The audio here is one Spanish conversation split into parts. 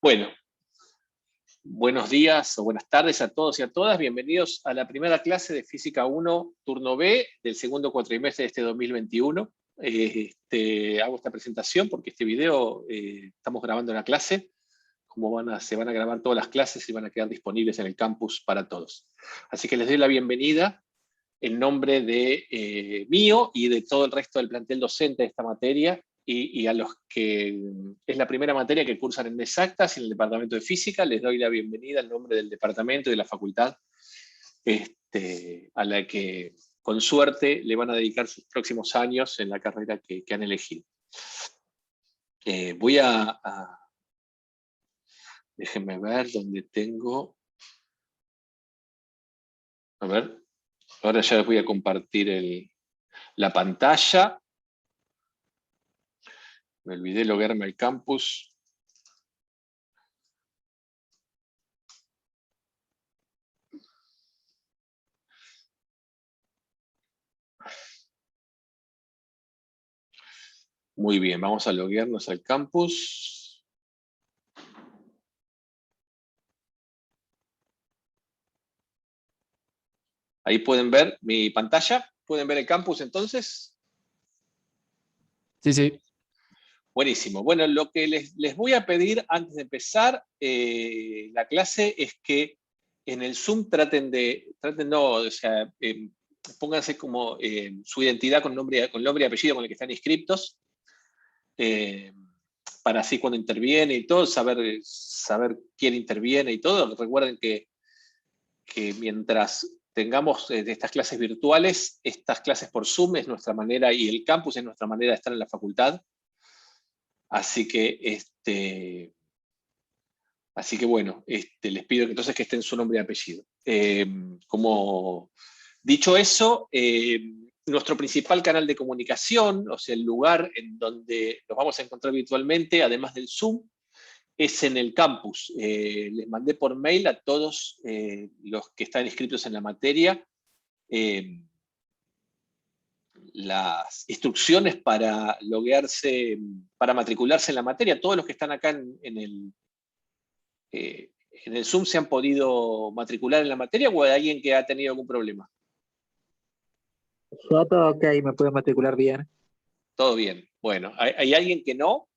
Bueno, buenos días o buenas tardes a todos y a todas. Bienvenidos a la primera clase de Física 1, turno B, del segundo cuatrimestre de este 2021. Hago esta presentación porque este video estamos grabando en la clase. Se van a grabar todas las clases y van a quedar disponibles en el campus para todos. Así que les doy la bienvenida en nombre de mío y de todo el resto del plantel docente de esta materia, y a los que es la primera materia que cursan en Exactas y en el Departamento de Física, les doy la bienvenida en nombre del departamento y de la facultad, a la que con suerte le van a dedicar sus próximos años en la carrera que han elegido. Déjenme ver dónde tengo. A ver, ahora ya les voy a compartir la pantalla. Me olvidé loguearme al campus. Muy bien, vamos a loguearnos al campus. Ahí pueden ver mi pantalla. ¿Pueden ver el campus entonces? Sí, sí. Buenísimo. Bueno, lo que les voy a pedir antes de empezar la clase es que en el Zoom pónganse como su identidad con nombre y apellido con el que están inscriptos, para así cuando interviene y todo, saber quién interviene y todo. Recuerden que mientras tengamos de estas clases virtuales, estas clases por Zoom es nuestra manera, y el campus es nuestra manera de estar en la facultad. Así que bueno, les pido que entonces que estén su nombre y apellido. Como dicho eso, nuestro principal canal de comunicación, o sea, el lugar en donde nos vamos a encontrar virtualmente, además del Zoom, es en el campus. Les mandé por mail a todos los que están inscritos en la materia las instrucciones para loguearse, para matricularse en la materia. Todos los que están acá en el Zoom se han podido matricular en la materia, ¿o hay alguien que ha tenido algún problema? Yo todo ok, me puedo matricular bien. Todo bien. Bueno, ¿hay alguien que no?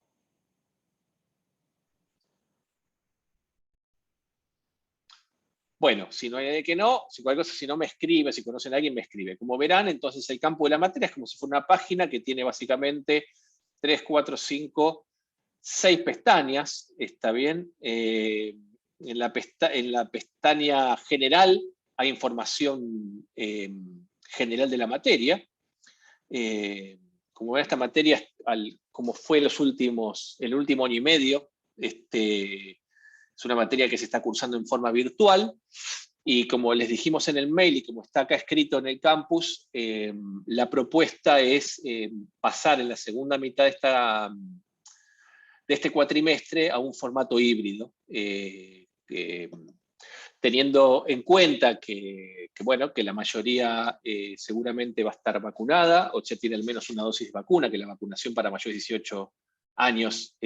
Bueno, si no hay nadie que no, si no me escribe, si conocen a alguien me escribe. Como verán, entonces el campo de la materia es como si fuera una página que tiene básicamente 3, 4, 5, 6 pestañas, ¿está bien? En la pestaña general hay información general de la materia. Como ven, esta materia, como fue el último año y medio, es una materia que se está cursando en forma virtual, y como les dijimos en el mail y como está acá escrito en el campus, la propuesta es pasar en la segunda mitad de este cuatrimestre a un formato híbrido, teniendo en cuenta que la mayoría seguramente va a estar vacunada, o ya tiene al menos una dosis de vacuna, que la vacunación para mayores de 18 años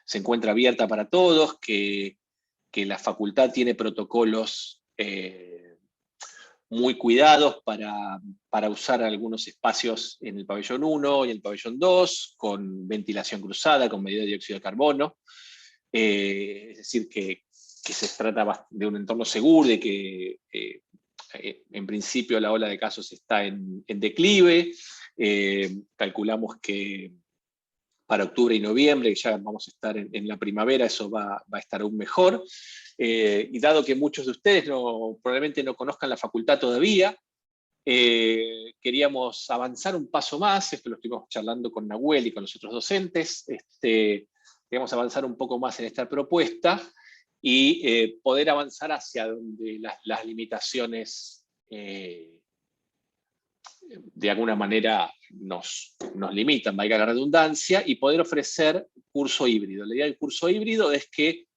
se encuentra abierta para todos, que la facultad tiene protocolos muy cuidados para usar algunos espacios en el pabellón 1 y en el pabellón 2, con ventilación cruzada, con medida de dióxido de carbono. Es decir, que se trata de un entorno seguro, de que en principio la ola de casos está en declive. Calculamos que para octubre y noviembre, ya vamos a estar en la primavera, eso va a estar aún mejor. Y dado que muchos de ustedes probablemente no conozcan la facultad todavía, queríamos avanzar un paso más. Esto lo estuvimos charlando con Nahuel y con los otros docentes. Queríamos avanzar un poco más en esta propuesta y poder avanzar hacia donde las limitaciones de alguna manera nos limitan, valga la redundancia, y poder ofrecer curso híbrido. La idea del curso híbrido es que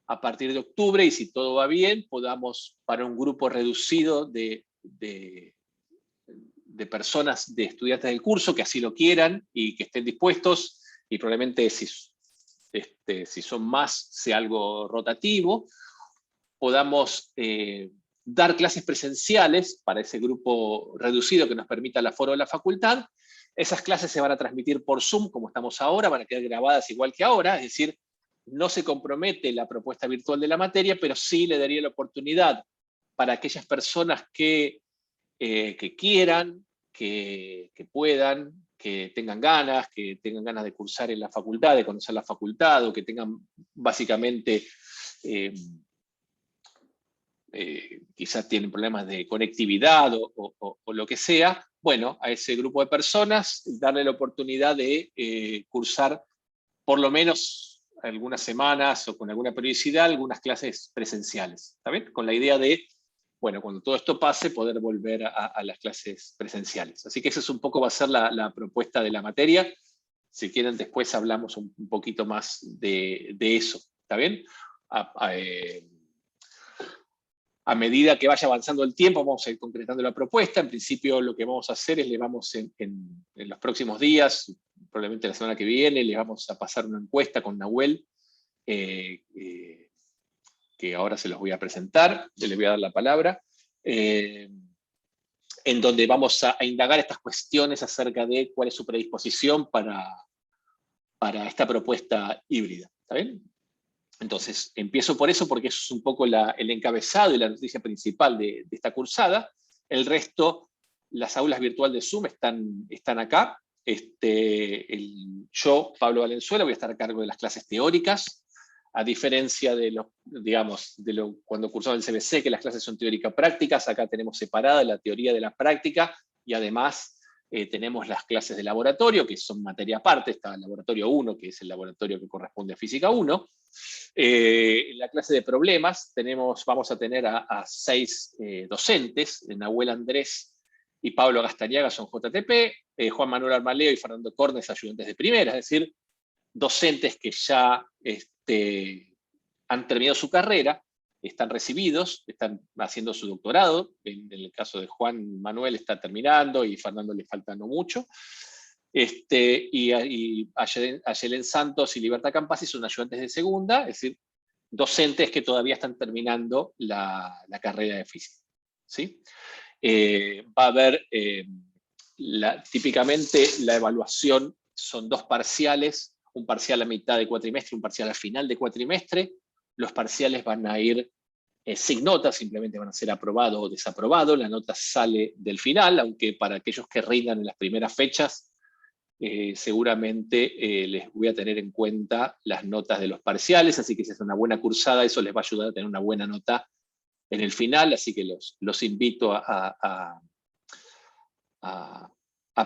a partir de octubre, y si todo va bien, podamos, para un grupo reducido de personas, de estudiantes del curso, que así lo quieran y que estén dispuestos, y probablemente si si son más, sea algo rotativo, podamos dar clases presenciales para ese grupo reducido que nos permita el aforo de la facultad. Esas clases se van a transmitir por Zoom, como estamos ahora, van a quedar grabadas igual que ahora, es decir, no se compromete la propuesta virtual de la materia, pero sí le daría la oportunidad para aquellas personas que quieran, que puedan, que tengan ganas de cursar en la facultad, de conocer la facultad, o que tengan básicamente, quizás tienen problemas de conectividad o lo que sea, bueno, a ese grupo de personas darle la oportunidad de cursar por lo menos algunas semanas o con alguna periodicidad algunas clases presenciales, ¿está bien? Con la idea de, bueno, cuando todo esto pase, poder volver a las clases presenciales. Así que esa es un poco, va a ser la propuesta de la materia. Si quieren, después hablamos un poquito más de eso, ¿está bien? A medida que vaya avanzando el tiempo, vamos a ir concretando la propuesta. En principio, lo que vamos a hacer es, le vamos en los próximos días, probablemente la semana que viene, le vamos a pasar una encuesta con Nahuel, que ahora se los voy a presentar, les voy a dar la palabra, en donde vamos a indagar estas cuestiones acerca de cuál es su predisposición para esta propuesta híbrida. ¿Está bien? Entonces, empiezo por eso porque eso es un poco el encabezado y la noticia principal de esta cursada. El resto, las aulas virtuales de Zoom están acá. Yo, Pablo Valenzuela, voy a estar a cargo de las clases teóricas, a diferencia de cuando cursaba el CBC, que las clases son teórica-prácticas, acá tenemos separada la teoría de la práctica y además tenemos las clases de laboratorio, que son materia aparte. Está el laboratorio 1, que es el laboratorio que corresponde a Física 1. En la clase de problemas vamos a tener a 6 docentes, Nahuel Andrés y Pablo Gastañaga son JTP, Juan Manuel Armaleo y Fernando Cornes ayudantes de primera, es decir, docentes que ya han terminado su carrera, están recibidos, están haciendo su doctorado. En el caso de Juan Manuel está terminando y Fernando le falta no mucho. Y Ayelen Santos y Libertad Campasi son ayudantes de segunda, es decir, docentes que todavía están terminando la carrera de física. ¿Sí? Va a haber, típicamente la evaluación son 2 parciales, un parcial a mitad de cuatrimestre, un parcial al final de cuatrimestre. Los parciales van a ir sin nota, simplemente van a ser aprobado o desaprobado. La nota sale del final, aunque para aquellos que rindan en las primeras fechas, seguramente les voy a tener en cuenta las notas de los parciales, así que si es una buena cursada, eso les va a ayudar a tener una buena nota en el final, así que los invito a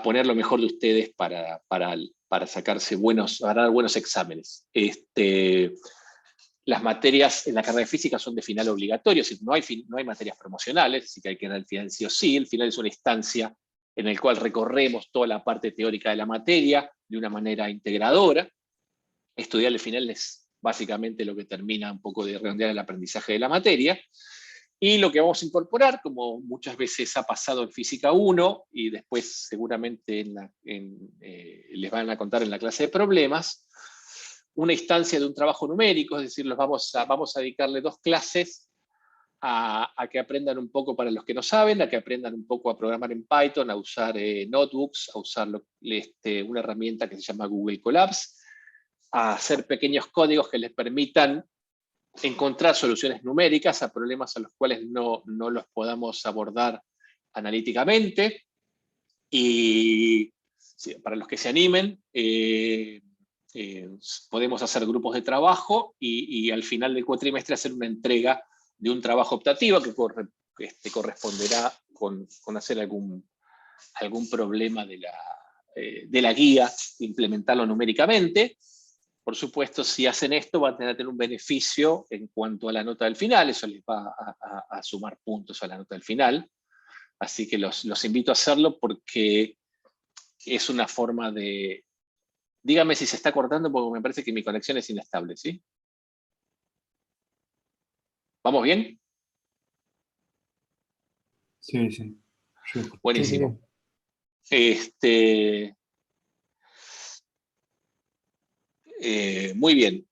poner lo mejor de ustedes para sacarse para dar buenos exámenes. Las materias en la carrera de física son de final obligatorio, es decir, no hay materias promocionales, así que hay que dar el final sí o sí. El final es una instancia en el cual recorremos toda la parte teórica de la materia de una manera integradora. Estudiar el final es básicamente lo que termina un poco de redondear el aprendizaje de la materia. Y lo que vamos a incorporar, como muchas veces ha pasado en Física 1, y después seguramente les van a contar en la clase de problemas, una instancia de un trabajo numérico, es decir, vamos a dedicarle 2 clases a que aprendan un poco, para los que no saben, a que aprendan un poco a programar en Python, a usar notebooks, a usar una herramienta que se llama Google Colabs, a hacer pequeños códigos que les permitan encontrar soluciones numéricas a problemas a los cuales no los podamos abordar analíticamente. Y sí, para los que se animen, podemos hacer grupos de trabajo y al final del cuatrimestre hacer una entrega de un trabajo optativo que corresponderá con hacer algún problema de la guía, implementarlo numéricamente. Por supuesto, si hacen esto, van a tener un beneficio en cuanto a la nota del final, eso les va a sumar puntos a la nota del final. Así que los invito a hacerlo porque es una forma de... Dígame si se está cortando porque me parece que mi conexión es inestable, ¿sí? ¿Vamos bien? Sí, sí. Buenísimo. Muy bien.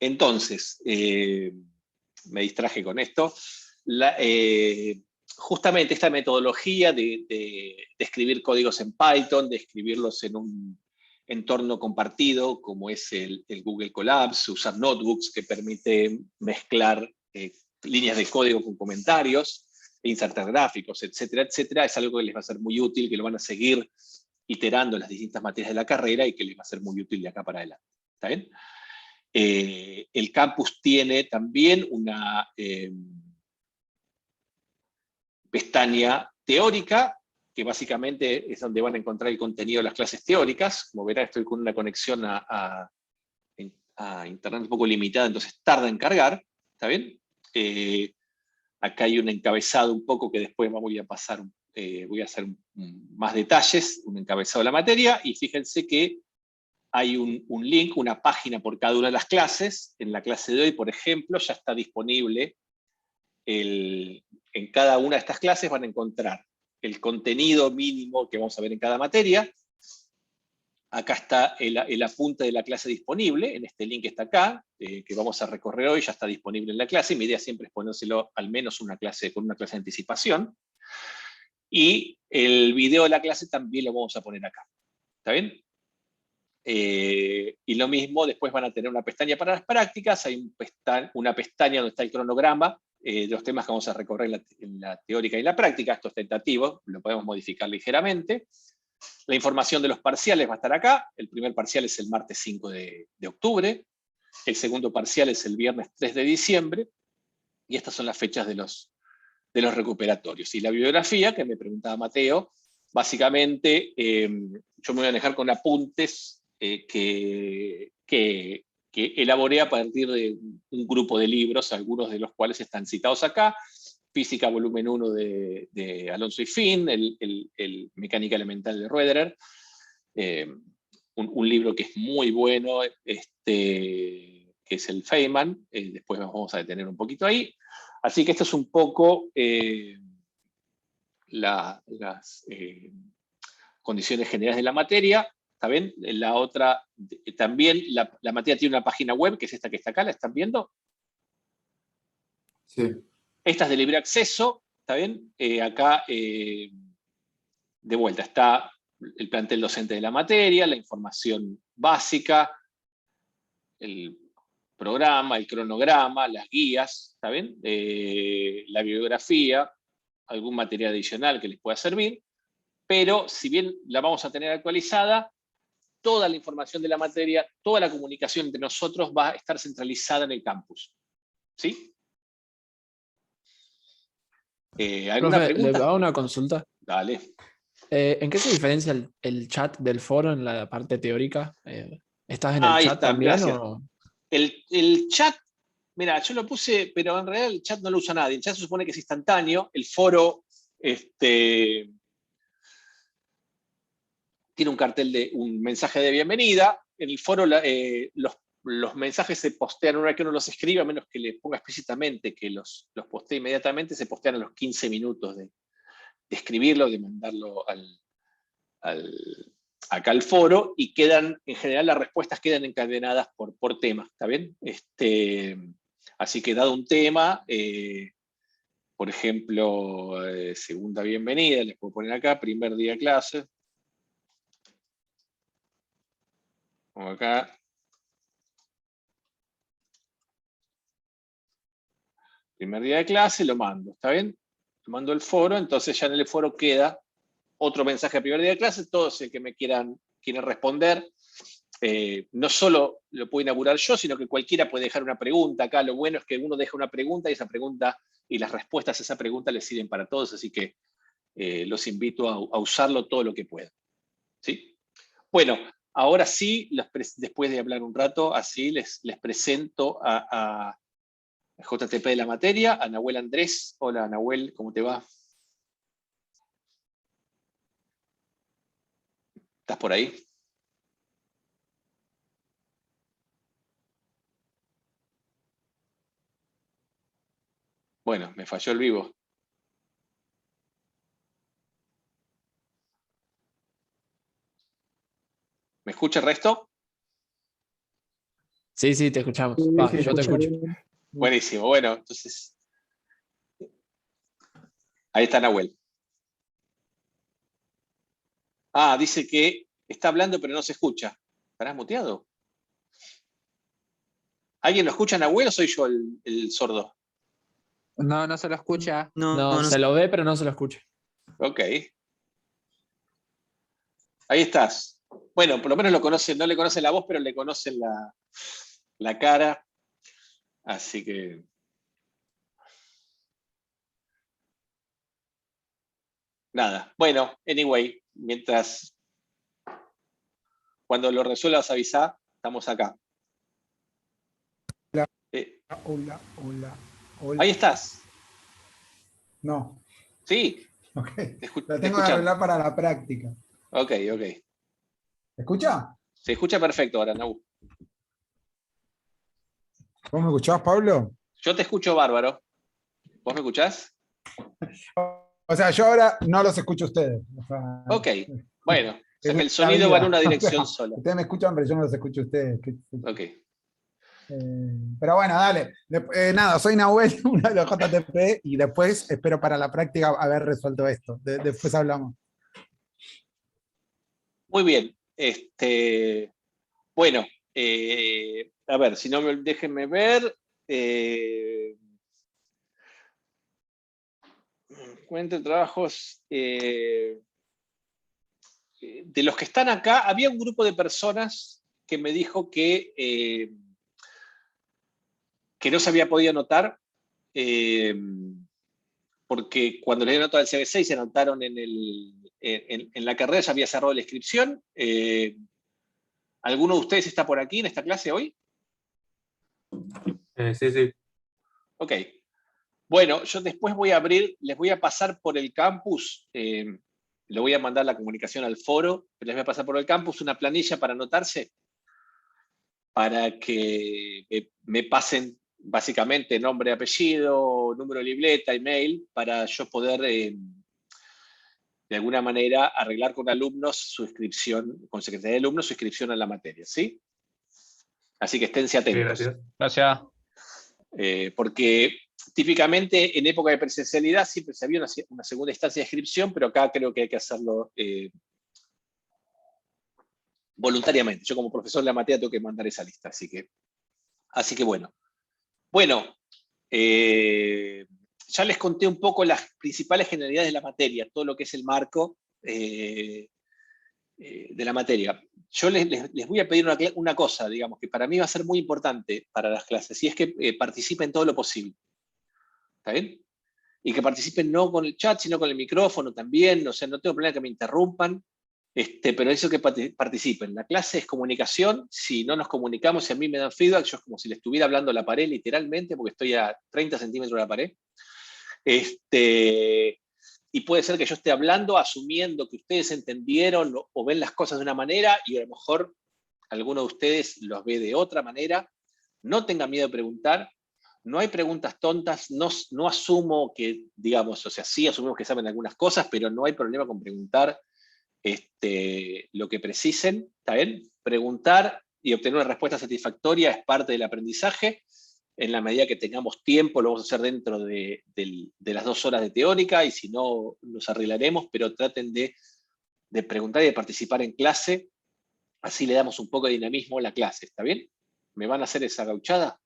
Entonces, me distraje con esto. Justamente esta metodología de escribir códigos en Python, de escribirlos en un entorno compartido, como es el Google Colabs, usar notebooks que permite mezclar líneas de código con comentarios, insertar gráficos, etcétera, etcétera, es algo que les va a ser muy útil, que lo van a seguir iterando en las distintas materias de la carrera y que les va a ser muy útil de acá para adelante. ¿Está bien? El campus tiene también una pestaña teórica, que básicamente es donde van a encontrar el contenido de las clases teóricas. Como verán, estoy con una conexión a internet un poco limitada, entonces tarda en cargar. ¿Está bien? Acá hay un encabezado un poco que después voy a pasar, voy a hacer más detalles, un encabezado de la materia, y fíjense que hay un link, una página por cada una de las clases. En la clase de hoy, por ejemplo, ya está disponible, en cada una de estas clases van a encontrar el contenido mínimo que vamos a ver en cada materia. Acá está el apunte de la clase disponible, en este link que está acá, que vamos a recorrer hoy, ya está disponible en la clase. Mi idea siempre es ponérselo al menos una clase, con una clase de anticipación. Y el video de la clase también lo vamos a poner acá. ¿Está bien? Y lo mismo, después van a tener una pestaña para las prácticas, hay una pestaña donde está el cronograma de los temas que vamos a recorrer en la teórica y la práctica. Esto es tentativo, lo podemos modificar ligeramente. La información de los parciales va a estar acá. El primer parcial es el martes 5 de octubre, el segundo parcial es el viernes 3 de diciembre, y estas son las fechas de los recuperatorios. Y la bibliografía, que me preguntaba Mateo, básicamente yo me voy a dejar con apuntes que elaboré a partir de un grupo de libros, algunos de los cuales están citados acá: Física volumen 1 de Alonso y Finn, el Mecánica Elemental de Roederer, un libro que es muy bueno, que es el Feynman, después nos vamos a detener un poquito ahí. Así que esto es un poco las condiciones generales de la materia. ¿Está bien? La otra, también la materia tiene una página web, que es esta que está acá, ¿la están viendo? Sí. Esta es de libre acceso, ¿está bien? Acá, de vuelta, está el plantel docente de la materia, la información básica, el programa, el cronograma, las guías, ¿está bien? La bibliografía, algún material adicional que les pueda servir, pero si bien la vamos a tener actualizada, toda la información de la materia, toda la comunicación entre nosotros va a estar centralizada en el campus. ¿Sí? ¿Alguna Profe, le pregunta? hago una consulta. Dale. ¿En qué se diferencia el chat del foro en la parte teórica? ¿Estás en el Ahí chat está, también gracias. o...? El chat, mira, yo lo puse, pero en realidad el chat no lo usa nadie. El chat se supone que es instantáneo. El foro tiene un cartel de un mensaje de bienvenida. En el foro los mensajes se postean una vez que uno los escribe, a menos que le ponga explícitamente que los postee inmediatamente, se postean a los 15 minutos de escribirlo, de mandarlo acá al foro, y quedan, en general las respuestas quedan encadenadas por tema, ¿está bien? Así que dado un tema, por ejemplo, segunda bienvenida, les puedo poner acá, primer día de clase. Pongo acá. Primer día de clase, lo mando, ¿está bien? Lo mando al foro, entonces ya en el foro queda otro mensaje de primer día de clase. Todos el que me quieran responder, no solo lo puedo inaugurar yo, sino que cualquiera puede dejar una pregunta acá. Lo bueno es que uno deja una pregunta y esa pregunta y las respuestas a esa pregunta les sirven para todos, así que los invito a usarlo todo lo que puedan. ¿Sí? Bueno, ahora sí, después de hablar un rato, así les presento a JTP de la materia, a Nahuel Andrés. Hola Nahuel, ¿cómo te va? ¿Estás por ahí? Bueno, me falló el vivo. ¿Me escucha el resto? Sí, te escuchamos. Sí, Va, sí, yo te escucha escucho. bien. Buenísimo, bueno, entonces, ahí está Nahuel. Ah, dice que está hablando pero no se escucha. ¿Estarás muteado? ¿Alguien lo escucha, Nahuel, o soy yo el sordo? No, no se lo escucha. No, se lo ve, pero no se lo escucha. Ok. Ahí estás. Bueno, por lo menos lo conocen, no le conocen la voz, pero le conocen la cara. Así que. Nada. Bueno, anyway, mientras. Cuando lo resuelvas, avisá, estamos acá. Hola, Eh, hola, hola, hola. ahí estás. No, Sí, ok. te La te tengo que escuchamos. arreglar para la práctica. Ok. ¿Me escucha? Se escucha perfecto ahora, Nahu. ¿Vos me escuchás, Pablo? Yo te escucho bárbaro. ¿Vos me escuchás? O sea, yo ahora no los escucho a ustedes. O sea, Ok. Bueno, o sea es que el la sonido va en vida. una O dirección sea, sola. ustedes me escuchan, pero yo no los escucho a ustedes. Ok. Pero bueno, dale. Nada, soy Nahuel, uno de los JTP, y después espero para la práctica haber resuelto esto. Después hablamos. Muy bien. Bueno, a ver, si no déjenme ver. Cuenten trabajos. De los que están acá, había un grupo de personas que me dijo que no se había podido anotar, porque cuando les anotó al CB6 se anotaron en la carrera, ya había cerrado la inscripción. ¿Alguno de ustedes está por aquí en esta clase hoy? Sí. Ok. Bueno, yo después voy a abrir, les voy a pasar por el campus, le voy a mandar la comunicación al foro, pero les voy a pasar por el campus una planilla para anotarse, para que me pasen básicamente nombre, apellido, número de libreta, email, para yo poder de alguna manera arreglar con alumnos su inscripción, con Secretaría de Alumnos su inscripción a la materia, ¿sí? Así que esténse atentos. Gracias. Gracias. Porque típicamente en época de presencialidad siempre se había una segunda instancia de inscripción, pero acá creo que hay que hacerlo voluntariamente. Yo como profesor de la materia tengo que mandar esa lista, así que bueno. Bueno, ya les conté un poco las principales generalidades de la materia, todo lo que es el marco de la materia. Yo les voy a pedir una cosa, digamos, que para mí va a ser muy importante para las clases, y es que participen todo lo posible. ¿Está bien? Y que participen no con el chat, sino con el micrófono también. O sea, no tengo problema que me interrumpan, pero eso que participen. La clase es comunicación. Si no nos comunicamos, si a mí me dan feedback, yo es como si le estuviera hablando a la pared, literalmente, porque estoy a 30 centímetros de la pared. Y puede ser que yo esté hablando asumiendo que ustedes entendieron o ven las cosas de una manera y a lo mejor alguno de ustedes los ve de otra manera. No tengan miedo de preguntar. No hay preguntas tontas. No asumo que, digamos, o sea, sí asumimos que saben algunas cosas, pero no hay problema con preguntar lo que precisen. ¿Está bien? Preguntar y obtener una respuesta satisfactoria es parte del aprendizaje. En la medida que tengamos tiempo, lo vamos a hacer dentro de las 2 horas de teórica, y si no, nos arreglaremos, pero traten de preguntar y de participar en clase, así le damos un poco de dinamismo a la clase, ¿está bien? ¿Me van a hacer esa gauchada?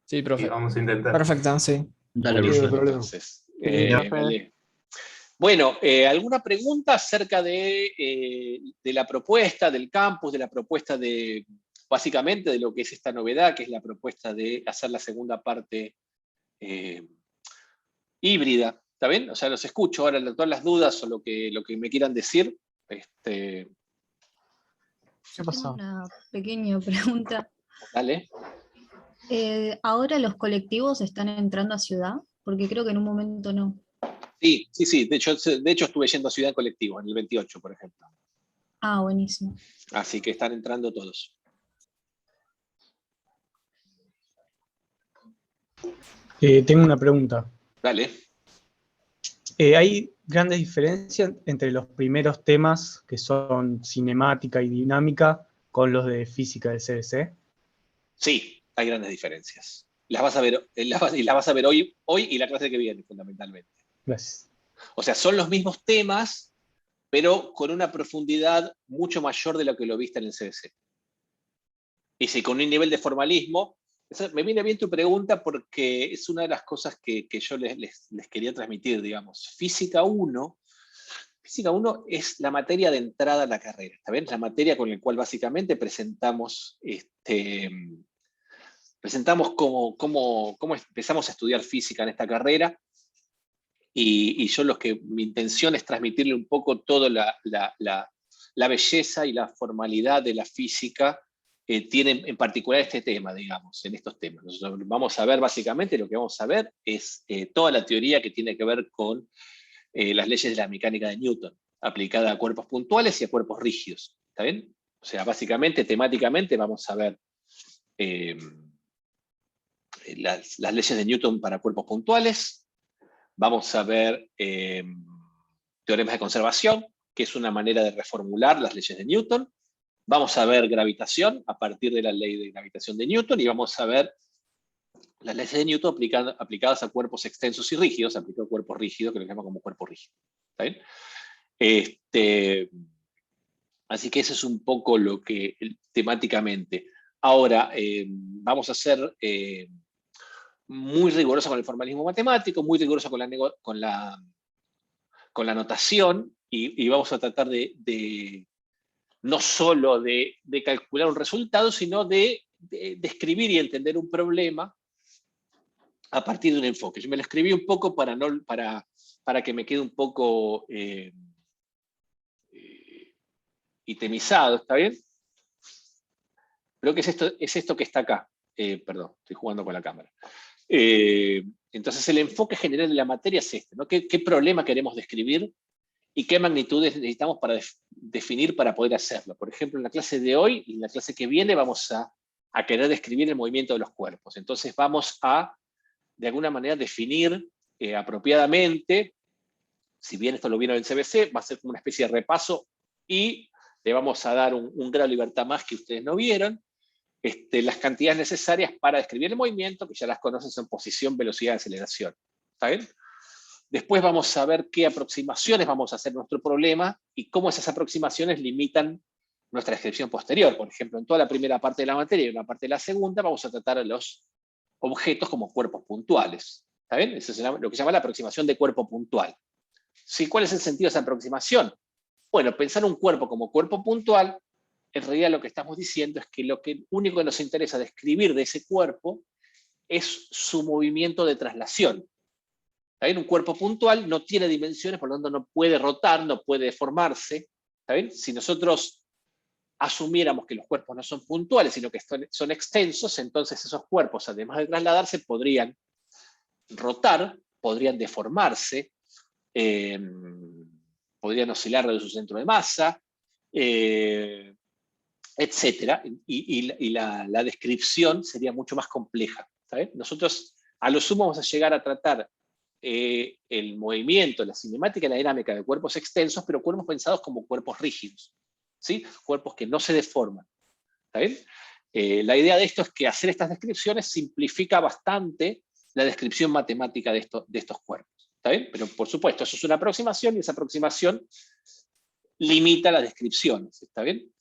Sí, profe. Vamos a intentar. Perfecto, sí. Dale, Buenísimo, profe. entonces. Profe. Bueno, ¿alguna pregunta acerca de la propuesta del campus, de la propuesta básicamente de lo que es esta novedad, que es la propuesta de hacer la segunda parte híbrida? ¿Está bien? O sea, los escucho ahora, todas las dudas o lo que me quieran decir. ¿Qué Tengo pasó? una pequeña pregunta. Dale. ¿Ahora los colectivos están entrando a ciudad? Porque creo que en un momento no. Sí. De hecho, estuve yendo a Ciudad en colectivo, en el 28, por ejemplo. Ah, buenísimo. Así que están entrando todos. Tengo una pregunta. Dale. ¿Hay grandes diferencias entre los primeros temas, que son cinemática y dinámica, con los de física del CBC? Sí, hay grandes diferencias. Las vas a ver, y las vas a ver hoy y la clase que viene, fundamentalmente. Gracias. O sea, son los mismos temas, pero con una profundidad mucho mayor de lo que lo viste en el CBC. Y sí, con un nivel de formalismo. Me viene bien tu pregunta porque es una de las cosas que yo les quería transmitir, digamos. Física 1 es la materia de entrada a la carrera, ¿está bien? La materia con la cual básicamente presentamos cómo empezamos a estudiar física en esta carrera, y mi intención es transmitirle un poco toda la belleza y la formalidad de la física tiene en particular este tema, digamos, en estos temas. Nosotros vamos a ver, básicamente, lo que vamos a ver es toda la teoría que tiene que ver con las leyes de la mecánica de Newton, aplicada a cuerpos puntuales y a cuerpos rígidos, ¿está bien? O sea, básicamente, temáticamente, vamos a ver las leyes de Newton para cuerpos puntuales, vamos a ver teoremas de conservación, que es una manera de reformular las leyes de Newton, vamos a ver gravitación a partir de la ley de gravitación de Newton, y vamos a ver las leyes de Newton aplicadas a cuerpos extensos y rígidos, aplicado a cuerpos rígidos, que lo llama como cuerpo rígido. ¿Está bien? Así que eso es un poco lo que temáticamente. Ahora, vamos a ser muy rigurosos con el formalismo matemático, muy rigurosos con la notación, y vamos a tratar de no solo de calcular un resultado, sino de escribir y entender un problema a partir de un enfoque. Yo me lo escribí un poco para que me quede un poco itemizado, ¿está bien? Creo que es esto que está acá. Perdón, estoy jugando con la cámara. Entonces el enfoque general de la materia es este, ¿no? ¿Qué problema queremos describir y qué magnitudes necesitamos para definir para poder hacerlo? Por ejemplo, en la clase de hoy y en la clase que viene vamos a querer describir el movimiento de los cuerpos. Entonces vamos a, de alguna manera, definir apropiadamente, si bien esto lo vieron en el CBC, va a ser como una especie de repaso, y le vamos a dar un grado de libertad más que ustedes no vieron, las cantidades necesarias para describir el movimiento, que ya las conocen, son posición, velocidad, aceleración. ¿Está bien? Después vamos a ver qué aproximaciones vamos a hacer a nuestro problema y cómo esas aproximaciones limitan nuestra descripción posterior. Por ejemplo, en toda la primera parte de la materia y en la parte de la segunda vamos a tratar a los objetos como cuerpos puntuales. ¿Está bien? Eso es lo que se llama la aproximación de cuerpo puntual. ¿Sí? ¿Cuál es el sentido de esa aproximación? Bueno, pensar un cuerpo como cuerpo puntual, en realidad lo que estamos diciendo es que lo único que nos interesa describir de ese cuerpo es su movimiento de traslación. ¿Está bien? Un cuerpo puntual no tiene dimensiones, por lo tanto no puede rotar, no puede deformarse. ¿Está bien? Si nosotros asumiéramos que los cuerpos no son puntuales, sino que son extensos, entonces esos cuerpos, además de trasladarse, podrían rotar, podrían deformarse, podrían oscilar de su centro de masa, etcétera, y la descripción sería mucho más compleja. ¿Sabes? Nosotros a lo sumo vamos a llegar a tratar el movimiento, la cinemática y la dinámica de cuerpos extensos, pero cuerpos pensados como cuerpos rígidos, ¿sí? Cuerpos que no se deforman. ¿Está bien? La idea de esto es que hacer estas descripciones simplifica bastante la descripción matemática de estos cuerpos. ¿Está bien? Pero por supuesto, eso es una aproximación y esa aproximación limita las descripciones. ¿Está bien?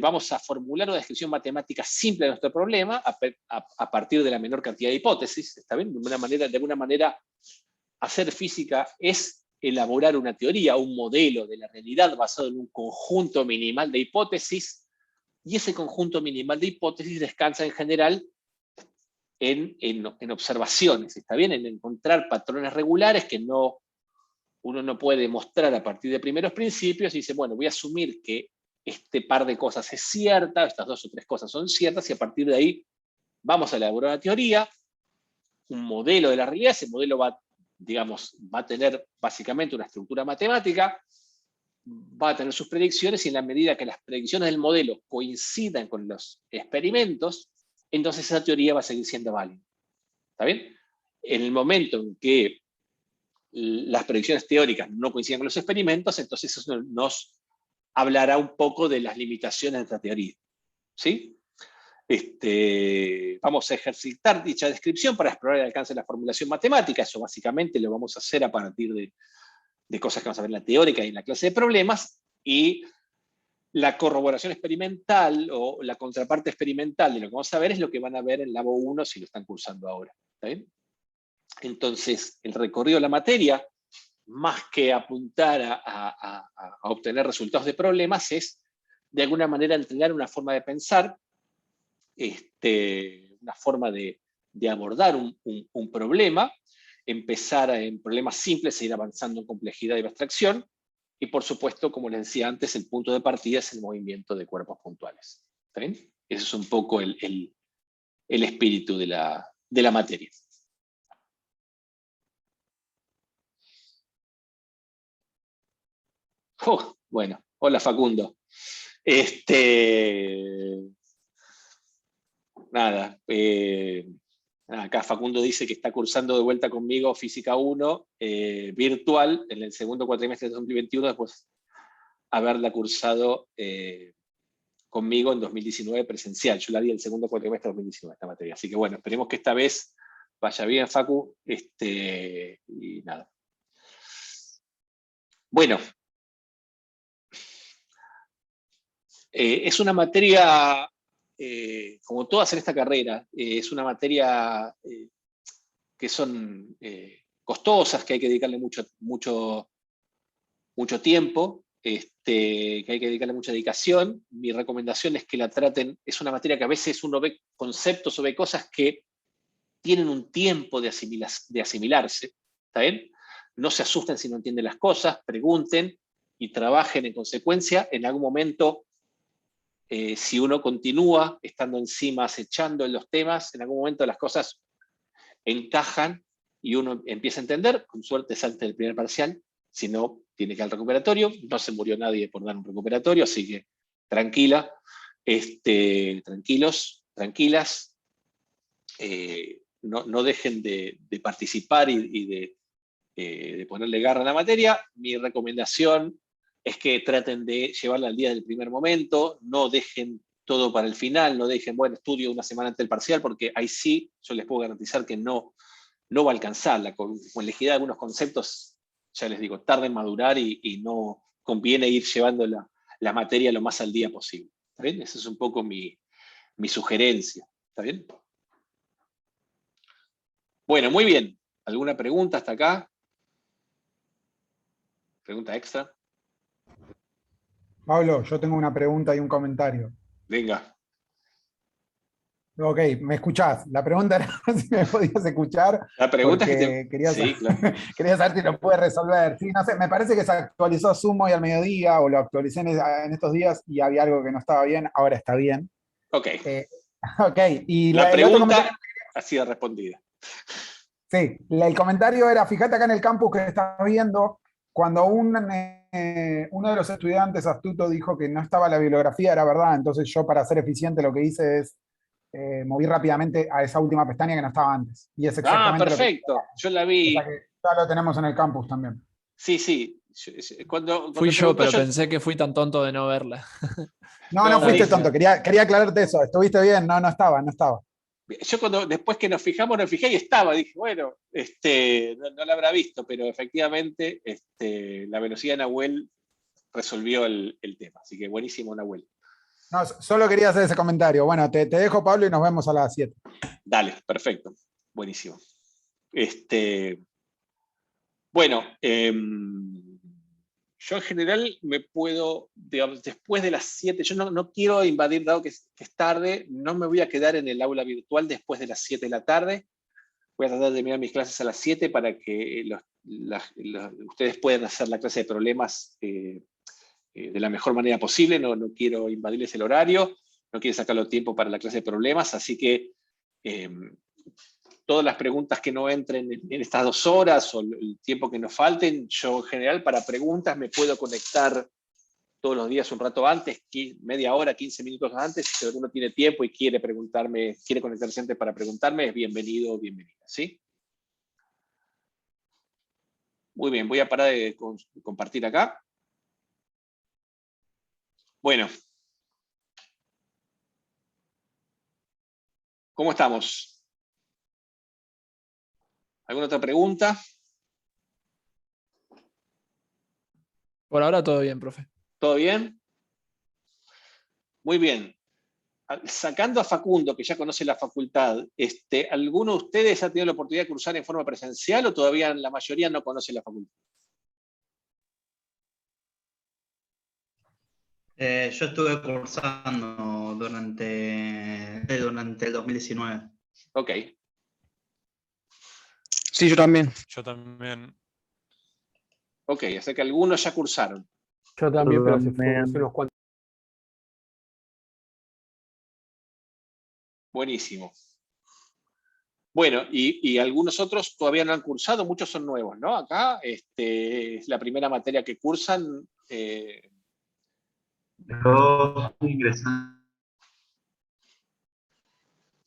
Vamos a formular una descripción matemática simple de nuestro problema a partir de la menor cantidad de hipótesis. ¿Está bien? De alguna manera, hacer física es elaborar una teoría, un modelo de la realidad basado en un conjunto minimal de hipótesis, y ese conjunto minimal de hipótesis descansa en general en observaciones, ¿está bien? En encontrar patrones regulares que uno no puede demostrar a partir de primeros principios, y dice, bueno, voy a asumir que este par de cosas es cierta, estas dos o tres cosas son ciertas, y a partir de ahí vamos a elaborar una teoría, un modelo de la realidad. Ese modelo va a tener básicamente una estructura matemática, va a tener sus predicciones, y en la medida que las predicciones del modelo coincidan con los experimentos, entonces esa teoría va a seguir siendo válida. ¿Está bien? En el momento en que las predicciones teóricas no coinciden con los experimentos, entonces eso nos hablará un poco de las limitaciones de esta teoría. ¿Sí? Vamos a ejercitar dicha descripción para explorar el alcance de la formulación matemática. Eso básicamente lo vamos a hacer a partir de cosas que vamos a ver en la teórica y en la clase de problemas, y la corroboración experimental o la contraparte experimental de lo que vamos a ver es lo que van a ver en Labo 1 si lo están cursando ahora. ¿Está bien? Entonces, el recorrido de la materia, más que apuntar a obtener resultados de problemas, es de alguna manera entrenar una forma de pensar, una forma de abordar un problema, empezar en problemas simples e ir avanzando en complejidad y abstracción, y por supuesto, como les decía antes, el punto de partida es el movimiento de cuerpos puntuales. ¿Está bien? Ese es un poco el espíritu de la materia. Bueno, hola Facundo. Nada, acá Facundo dice que está cursando de vuelta conmigo Física 1 virtual en el segundo cuatrimestre de 2021, después haberla cursado conmigo en 2019 presencial. Yo la di el segundo cuatrimestre de 2019, esta materia. Así que bueno, esperemos que esta vez vaya bien, Facu. Y nada. Bueno. Es una materia, como todas en esta carrera, es una materia que son costosas, que hay que dedicarle mucho tiempo, que hay que dedicarle mucha dedicación. Mi recomendación es que la traten, es una materia que a veces uno ve conceptos o ve cosas que tienen un tiempo de asimilarse, ¿está bien? No se asusten si no entienden las cosas, pregunten y trabajen en consecuencia. En algún momento, si uno continúa estando encima, acechando en los temas, en algún momento las cosas encajan y uno empieza a entender, con suerte salta el primer parcial, si no, tiene que ir al recuperatorio. No se murió nadie por dar un recuperatorio, así que tranquila, tranquilos, tranquilas, no dejen de participar y de ponerle garra a la materia. Mi recomendación es que traten de llevarla al día del primer momento, no dejen todo para el final, no dejen, bueno, estudio una semana antes del parcial, porque ahí sí, yo les puedo garantizar que no va a alcanzar. La complejidad de algunos conceptos, ya les digo, tarda en madurar y no conviene ir llevando la materia lo más al día posible. ¿Está bien? Esa es un poco mi sugerencia. ¿Está bien? Bueno, muy bien. ¿Alguna pregunta hasta acá? ¿Pregunta extra? Pablo, yo tengo una pregunta y un comentario. Venga. Ok, me escuchás. La pregunta era si me podías escuchar. La pregunta es porque que quería, sí, claro. quería saber si lo puedes resolver. Sí, no sé, me parece que se actualizó Zoom hoy al mediodía, o lo actualicé en estos días y había algo que no estaba bien, ahora está bien. Ok. Ok, y La el otro comentario. pregunta ha sido respondida. Sí, el comentario era, fíjate acá en el campus que estás viendo, cuando uno de los estudiantes astuto dijo que no estaba la bibliografía, era verdad. Entonces yo, para ser eficiente, lo que hice es moví rápidamente a esa última pestaña que no estaba antes. Y es exactamente perfecto. Yo la o vi. sea que ya lo tenemos en el campus también. Sí. Cuando Fui yo, pero yo pensé que fui tan tonto de no verla. No fuiste dice. tonto, quería aclararte eso. ¿Estuviste bien? No estaba. Yo después que nos fijamos, nos fijé y estaba. Dije, bueno, no la habrá visto, pero efectivamente la velocidad de Nahuel resolvió el tema. Así que buenísimo, Nahuel. No, solo quería hacer ese comentario. Bueno, te dejo, Pablo, y nos vemos a las 7. Dale, perfecto. Buenísimo. Bueno, yo en general me puedo, digamos, después de las 7, yo no quiero invadir, dado que es tarde, no me voy a quedar en el aula virtual después de las 7 de la tarde. Voy a tratar de terminar mis clases a las 7 para que ustedes puedan hacer la clase de problemas de la mejor manera posible. No quiero invadirles el horario, no quiero sacarlo tiempo para la clase de problemas, así que todas las preguntas que no entren en estas 2 horas o el tiempo que nos falten, yo en general para preguntas me puedo conectar todos los días un rato antes, media hora, 15 minutos antes. Si alguno tiene tiempo y quiere conectarse antes para preguntarme, es bienvenido o bienvenida, ¿sí? Muy bien, voy a parar de compartir acá. Bueno. ¿Cómo estamos? ¿Alguna otra pregunta? Por ahora todo bien, profe. ¿Todo bien? Muy bien. Sacando a Facundo, que ya conoce la facultad, ¿alguno de ustedes ha tenido la oportunidad de cursar en forma presencial o todavía la mayoría no conoce la facultad? Yo estuve cursando durante el 2019. Ok. Sí, yo también. Yo también. Ok, o sea que algunos ya cursaron. Yo también, pero hace También. unos cuantos. Buenísimo. Bueno, y algunos otros todavía no han cursado, muchos son nuevos, ¿no? Acá es la primera materia que cursan. Yo estoy ingresando.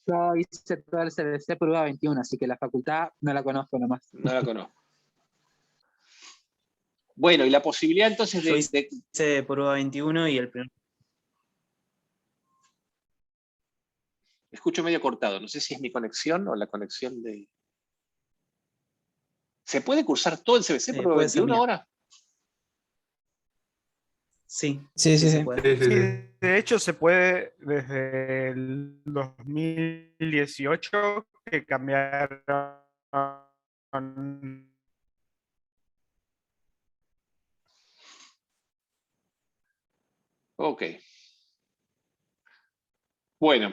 Yo hice todo el CBC Prueba 21, así que la facultad no la conozco nomás. No la conozco. Bueno, y la posibilidad entonces Yo de hice prueba 21 y el primer. escucho medio cortado, no sé si es mi conexión o la conexión de... ¿Se puede cursar todo el CBC por puede ser 21 mía. horas? Sí, Sí. se puede. Sí, de hecho se puede desde el 2018 que cambiaron. Ok. Bueno.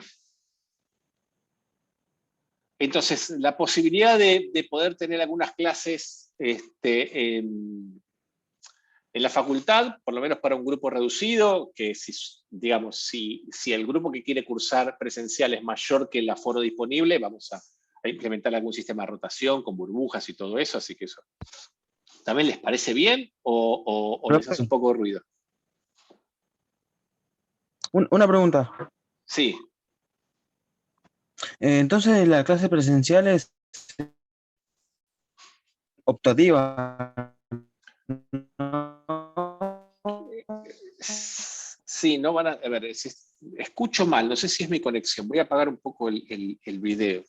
Entonces, la posibilidad de poder tener algunas clases en la facultad, por lo menos para un grupo reducido, que digamos, si el grupo que quiere cursar presencial es mayor que el aforo disponible, vamos a implementar algún sistema de rotación con burbujas y todo eso, así que eso. ¿También les parece bien o les hace un poco de ruido? Una pregunta. Sí. Entonces, la clase presencial es optativa. Sí, no van a ver, escucho mal, no sé si es mi conexión, voy a apagar un poco el video.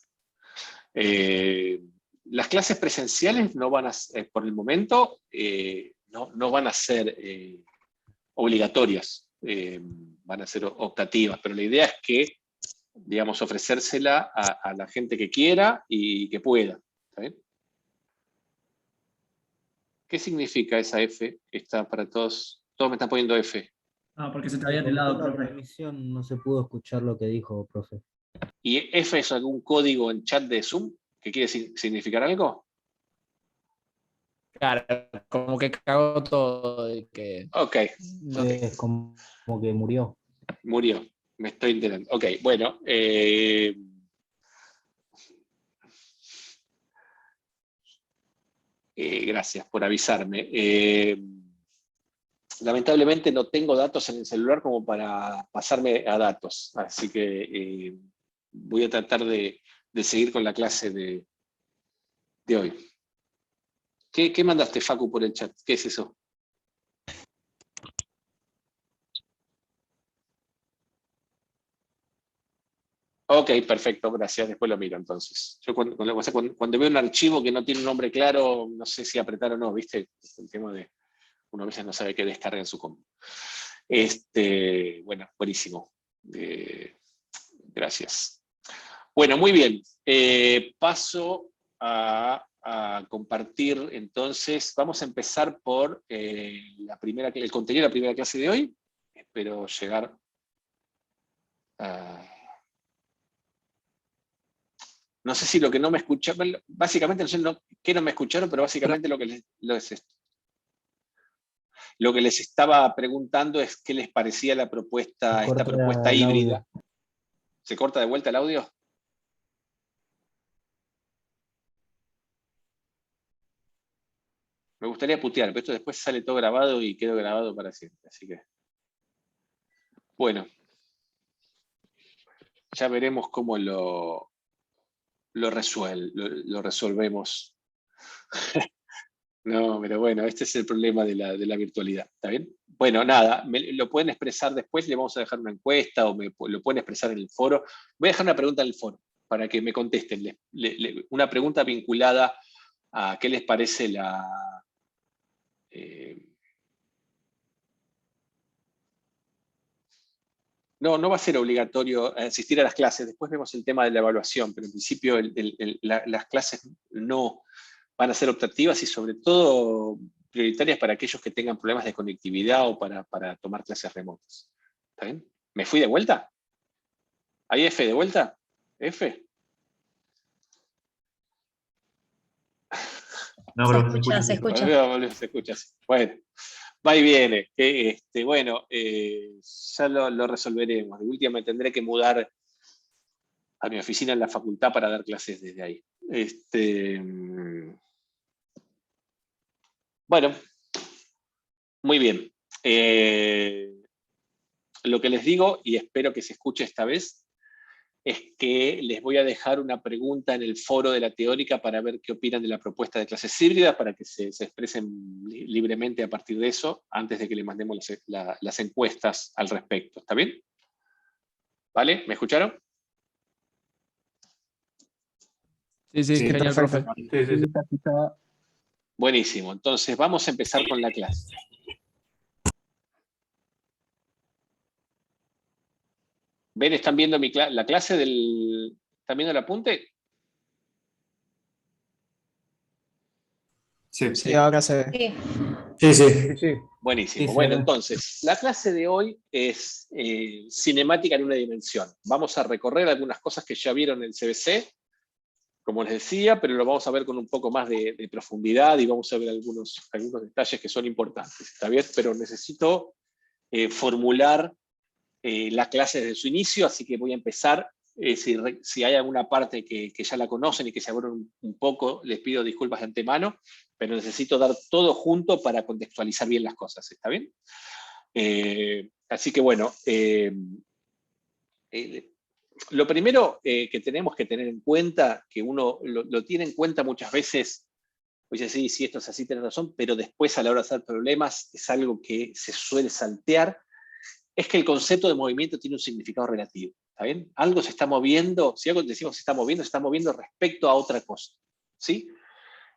Las clases presenciales no van a ser, por el momento, no van a ser obligatorias, van a ser optativas, pero la idea es que, digamos, ofrecérsela a la gente que quiera y que pueda. ¿Está bien? ¿Qué significa esa F que está para todos? Todos me están poniendo F. porque se te había helado, En la profe. transmisión no se pudo escuchar lo que dijo, profe. ¿Y F es algún código en chat de Zoom que quiere significar algo? Claro, como que cagó todo y que. Ok. Es como que murió. Murió. Me estoy enterando. Ok, bueno. Gracias por avisarme. Lamentablemente no tengo datos en el celular como para pasarme a datos, así que voy a tratar de seguir con la clase de hoy. ¿Qué mandaste, Facu, por el chat? ¿Qué es eso? Ok, perfecto, gracias. Después lo miro entonces. Yo cuando veo un archivo que no tiene un nombre claro, no sé si apretar o no, ¿viste? El tema de uno a veces no sabe qué descarga en su compu. Bueno, buenísimo. Gracias. Bueno, muy bien. Paso a compartir entonces. Vamos a empezar por el contenido de la primera clase de hoy. Espero llegar a... No sé si lo que no me escucharon, básicamente no sé qué no me escucharon, pero básicamente lo que les estaba preguntando es qué les parecía esta propuesta híbrida. ¿Se corta de vuelta el audio? Me gustaría putear, pero esto después sale todo grabado y quedó grabado para siempre. Así que, bueno, ya veremos cómo lo resolvemos. No, pero bueno, este es el problema de la virtualidad, ¿está bien? Bueno, nada, lo pueden expresar después, le vamos a dejar una encuesta o lo pueden expresar en el foro. Voy a dejar una pregunta en el foro, para que me contesten. Una pregunta vinculada a qué les parece la... No va a ser obligatorio asistir a las clases, después vemos el tema de la evaluación, pero en principio las clases no van a ser optativas y sobre todo prioritarias para aquellos que tengan problemas de conectividad o para tomar clases remotas. ¿Está bien? ¿Me fui de vuelta? ¿Hay F de vuelta? ¿F? No, Se pero escucha, se escucha. Se escucha así. Bueno, va y viene. Bueno, ya lo resolveremos. De última me tendré que mudar a mi oficina en la facultad para dar clases desde ahí. Bueno, muy bien. Lo que les digo, y espero que se escuche esta vez, es que les voy a dejar una pregunta en el foro de la teórica para ver qué opinan de la propuesta de clases híbridas, para que se expresen libremente a partir de eso, antes de que le mandemos las encuestas al respecto. ¿Está bien? ¿Vale? ¿Me escucharon? Sí, genial, profe. Buenísimo. Entonces vamos a empezar con la clase. ¿Ven? ¿Están viendo la clase del... ¿Están viendo el apunte? Sí, ahora se ve. Sí. Buenísimo. Sí, Bueno, sí. entonces, la clase de hoy es cinemática en una dimensión. Vamos a recorrer algunas cosas que ya vieron en el CBC, como les decía, pero lo vamos a ver con un poco más de profundidad y vamos a ver algunos detalles que son importantes. ¿Está bien? Pero necesito formular la clase desde su inicio, así que voy a empezar. Si hay alguna parte que ya la conocen y que se abrieron un poco, les pido disculpas de antemano, pero necesito dar todo junto para contextualizar bien las cosas. ¿Está bien? Así que bueno, lo primero que tenemos que tener en cuenta, que uno lo tiene en cuenta muchas veces, oye, sí, esto es así, tenés razón, pero después a la hora de hacer problemas es algo que se suele saltear, es que el concepto de movimiento tiene un significado relativo. ¿Está bien? Algo se está moviendo, si algo decimos se está moviendo respecto a otra cosa. ¿Sí?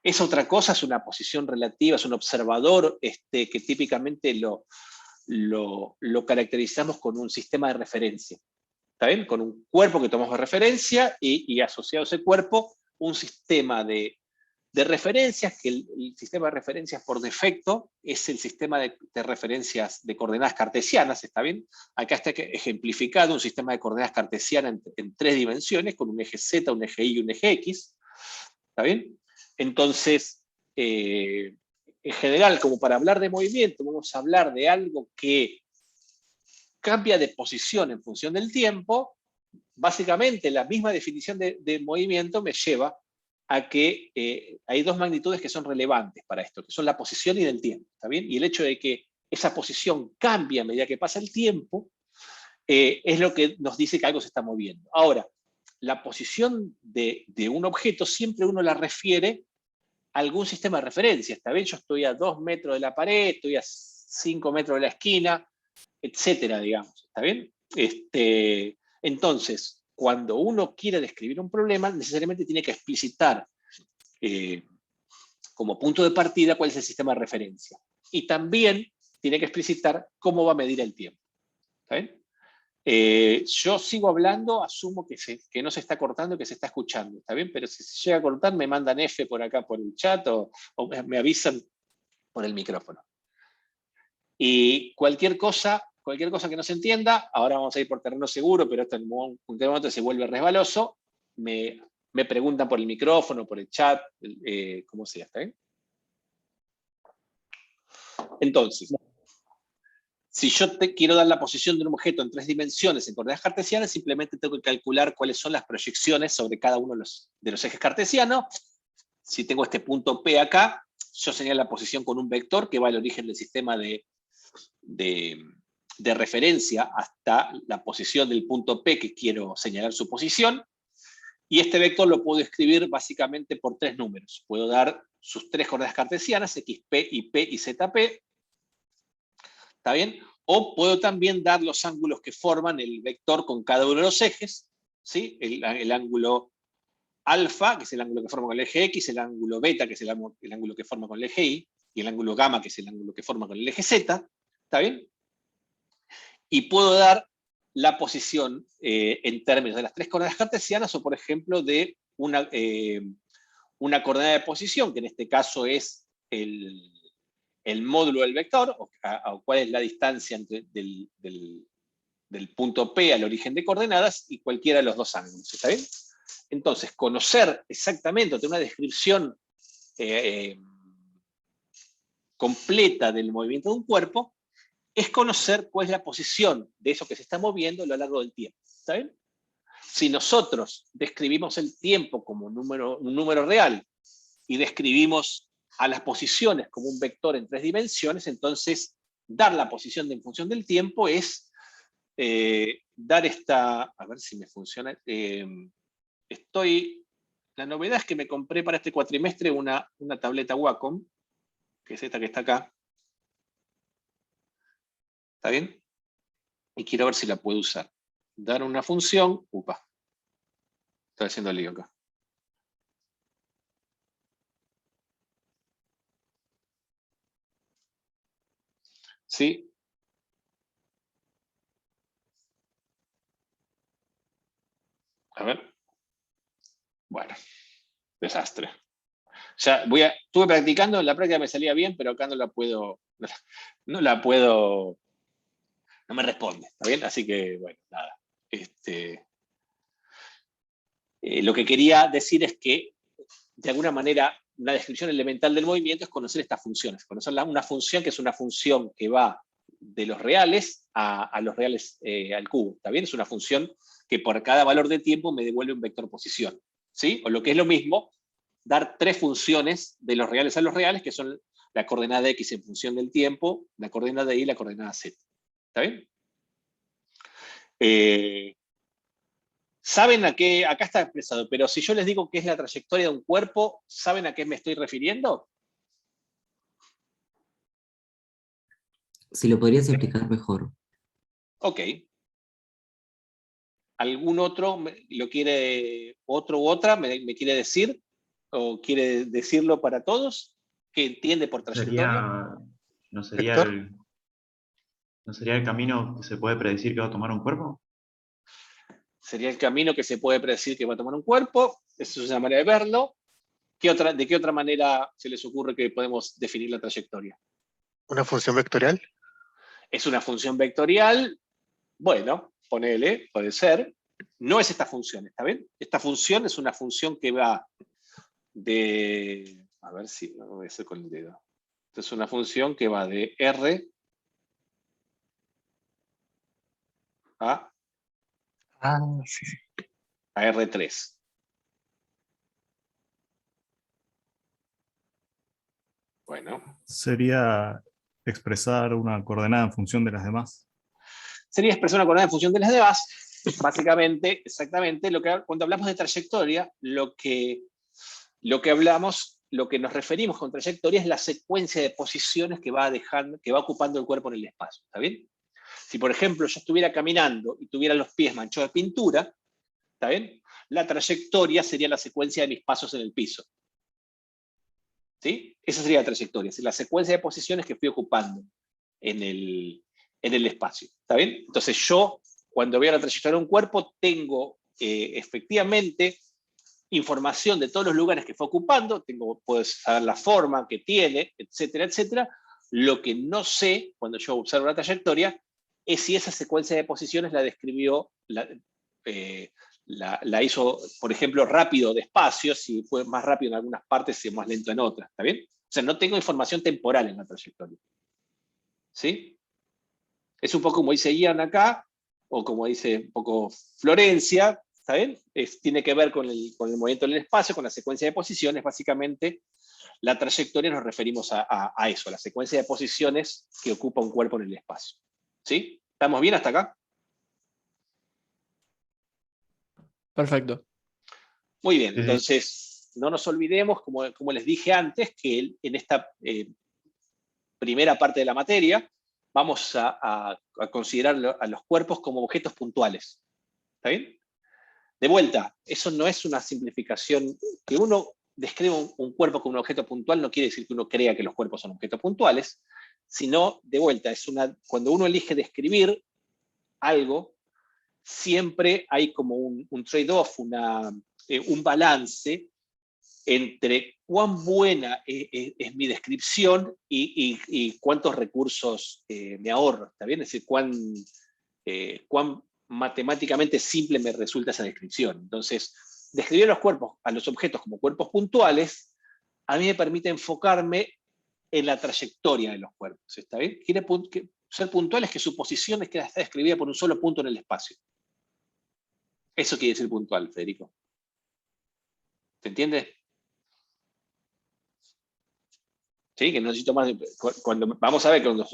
Esa otra cosa es una posición relativa, es un observador que típicamente lo caracterizamos con un sistema de referencia. ¿Está bien? Con un cuerpo que tomamos de referencia y asociado a ese cuerpo un sistema de referencias, que el sistema de referencias por defecto es el sistema de referencias de coordenadas cartesianas, ¿está bien? Acá está ejemplificado un sistema de coordenadas cartesianas en 3 dimensiones, con un eje Z, un eje Y y un eje X, ¿está bien? Entonces, en general, como para hablar de movimiento, vamos a hablar de algo que cambia de posición en función del tiempo. Básicamente, la misma definición de movimiento me lleva a que hay 2 magnitudes que son relevantes para esto, que son la posición y del tiempo, ¿está bien? Y el hecho de que esa posición cambie a medida que pasa el tiempo es lo que nos dice que algo se está moviendo. Ahora, la posición de un objeto siempre uno la refiere a algún sistema de referencia, ¿está bien? Yo estoy a 2 metros de la pared, estoy a 5 metros de la esquina, etcétera, digamos, ¿está bien? Entonces, cuando uno quiere describir un problema, necesariamente tiene que explicitar como punto de partida cuál es el sistema de referencia. Y también tiene que explicitar cómo va a medir el tiempo. ¿Está bien? Yo sigo hablando, asumo que no se está cortando, que se está escuchando. ¿Está bien? Pero si se llega a cortar, me mandan F por acá por el chat o me avisan por el micrófono. Y cualquier cosa que no se entienda, ahora vamos a ir por terreno seguro, pero esto en un momento se vuelve resbaloso, me preguntan por el micrófono, por el chat, como sea, ¿está bien? Entonces, si yo quiero dar la posición de un objeto en 3 dimensiones en coordenadas cartesianas, simplemente tengo que calcular cuáles son las proyecciones sobre cada uno de los ejes cartesianos. Si tengo este punto P acá, yo señalo la posición con un vector que va al origen del sistema de referencia hasta la posición del punto P que quiero señalar su posición, y este vector lo puedo escribir básicamente por 3 números. Puedo dar sus 3 coordenadas cartesianas, XP, IP y ZP, ¿está bien? O puedo también dar los ángulos que forman el vector con cada uno de los ejes, ¿sí? El ángulo alfa, que es el ángulo que forma con el eje X, el ángulo beta, que es el ángulo que forma con el eje Y, y el ángulo gamma, que es el ángulo que forma con el eje Z, ¿está bien? Y puedo dar la posición en términos de las tres coordenadas cartesianas o, por ejemplo, de una coordenada de posición, que en este caso es el módulo del vector, o cuál es la distancia del punto P al origen de coordenadas, y cualquiera de los dos ángulos, ¿está bien? Entonces, conocer exactamente, tener una descripción completa del movimiento de un cuerpo, es conocer cuál es la posición de eso que se está moviendo a lo largo del tiempo, ¿está bien? Si nosotros describimos el tiempo como un número real y describimos a las posiciones como un vector en 3 dimensiones, entonces dar la posición en función del tiempo es dar esta, a ver si me funciona, la novedad es que me compré para este cuatrimestre una tableta Wacom, que es esta que está acá, ¿está bien? Y quiero ver si la puedo usar. Dar una función, estoy haciendo lío acá. ¿Sí? A ver. Bueno, desastre. Ya estuve practicando, en la práctica me salía bien, pero acá no la puedo, no me responde, ¿está bien? Así que, bueno, nada. Lo que quería decir es que, de alguna manera, una descripción elemental del movimiento es conocer estas funciones. Conocer una función que es una función que va de los reales a los reales al cubo, ¿está bien? Es una función que por cada valor de tiempo me devuelve un vector posición, ¿sí? O lo que es lo mismo, dar 3 funciones de los reales a los reales, que son la coordenada X en función del tiempo, la coordenada Y y la coordenada Z. ¿Está bien? ¿Saben a qué? Acá está expresado, pero si yo les digo que es la trayectoria de un cuerpo, ¿saben a qué me estoy refiriendo? Si lo podrías explicar mejor. Ok. ¿Algún otro lo quiere, otro u otra me quiere decir? ¿O quiere decirlo para todos? ¿Qué entiende por trayectoria? ¿No sería el camino que se puede predecir que va a tomar un cuerpo? Sería el camino que se puede predecir que va a tomar un cuerpo. Esa es una manera de verlo. ¿De qué otra manera se les ocurre que podemos definir la trayectoria? ¿Una función vectorial? Es una función vectorial. Bueno, ponele, puede ser. No es esta función, ¿está bien? Esta función es una función que va de... A ver si no voy a hacer con el dedo. Esta es una función que va de R a R3. Bueno. Sería expresar una coordenada en función de las demás. Sería expresar una coordenada en función de las demás. Básicamente, exactamente, cuando hablamos de trayectoria, lo que hablamos, lo que nos referimos con trayectoria es la secuencia de posiciones que va ocupando el cuerpo en el espacio, ¿está bien? Si, por ejemplo, yo estuviera caminando y tuviera los pies manchados de pintura, ¿está bien? La trayectoria sería la secuencia de mis pasos en el piso. ¿Sí? Esa sería la trayectoria, es la secuencia de posiciones que fui ocupando en el espacio, ¿está bien? Entonces yo, cuando veo la trayectoria de un cuerpo, tengo efectivamente información de todos los lugares que fue ocupando, puedo saber la forma que tiene, etcétera, etcétera. Lo que no sé, cuando yo observo la trayectoria, es si esa secuencia de posiciones la describió, la hizo, por ejemplo, rápido o despacio, si fue más rápido en algunas partes y más lento en otras, ¿está bien? O sea, no tengo información temporal en la trayectoria. ¿Sí? Es un poco como dice Ian acá, o como dice un poco Florencia, ¿está bien? Tiene que ver con el movimiento del espacio, con la secuencia de posiciones. Básicamente, la trayectoria nos referimos a eso, a la secuencia de posiciones que ocupa un cuerpo en el espacio. ¿Sí? ¿Estamos bien hasta acá? Perfecto. Muy bien, entonces no nos olvidemos, como les dije antes, que en esta primera parte de la materia vamos a considerar a los cuerpos como objetos puntuales. ¿Está bien? De vuelta, eso no es una simplificación. Que uno describa un cuerpo como un objeto puntual no quiere decir que uno crea que los cuerpos son objetos puntuales, sino, de vuelta, cuando uno elige describir algo, siempre hay como un trade-off, un balance entre cuán buena es mi descripción y cuántos recursos me ahorro, ¿está bien? Es decir, cuán matemáticamente simple me resulta esa descripción. Entonces, describir a los objetos como cuerpos puntuales, a mí me permite enfocarme en la trayectoria de los cuerpos, ¿está bien? Ser puntual es que su posición es que está describida por un solo punto en el espacio. Eso quiere decir puntual, Federico. ¿Se entiende? ¿Sí? Que no necesito más. Cuando vamos a ver, cuando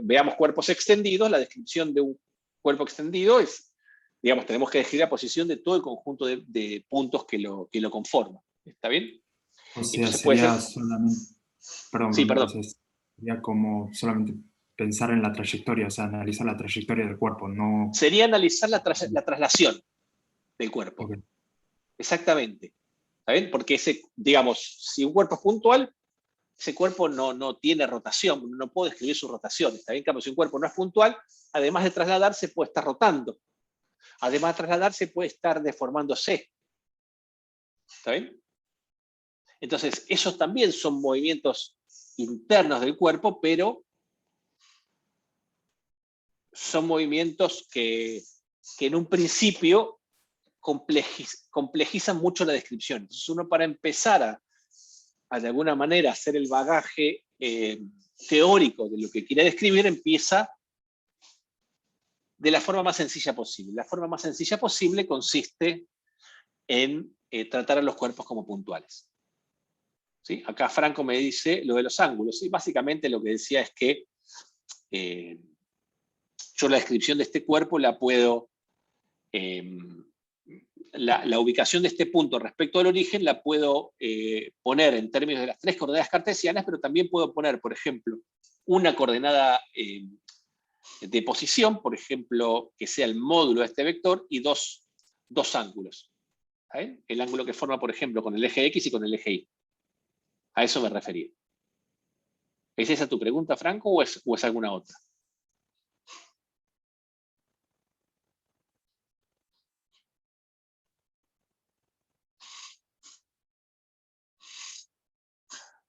veamos cuerpos extendidos, la descripción de un cuerpo extendido es, digamos, tenemos que describir la posición de todo el conjunto de puntos que lo conforman. ¿Está bien? O sea, Entonces, puede sería ser... solamente, perdón, Sí, perdón. entonces, sería como solamente pensar en la trayectoria, o sea, analizar la trayectoria del cuerpo, no... Sería analizar la traslación del cuerpo. Ok. Exactamente. ¿Está bien? Porque digamos, si un cuerpo es puntual, ese cuerpo no tiene rotación, no puedo describir su rotación. ¿Está bien? Claro, si un cuerpo no es puntual, además de trasladarse, puede estar rotando. Además de trasladarse, puede estar deformándose. ¿Está bien? Entonces, esos también son movimientos internos del cuerpo, pero son movimientos que en un principio complejizan mucho la descripción. Entonces, uno, para empezar a de alguna manera hacer el bagaje teórico de lo que quiere describir, empieza de la forma más sencilla posible. La forma más sencilla posible consiste en tratar a los cuerpos como puntuales. ¿Sí? Acá Franco me dice lo de los ángulos. ¿Sí? Básicamente lo que decía es que yo la descripción de este cuerpo la puedo... La ubicación de este punto respecto al origen la puedo poner en términos de las 3 coordenadas cartesianas, pero también puedo poner, por ejemplo, una coordenada de posición, por ejemplo, que sea el módulo de este vector, y dos ángulos. ¿Saben? El ángulo que forma, por ejemplo, con el eje X y con el eje Y. A eso me refería. ¿Es esa tu pregunta, Franco, o es alguna otra?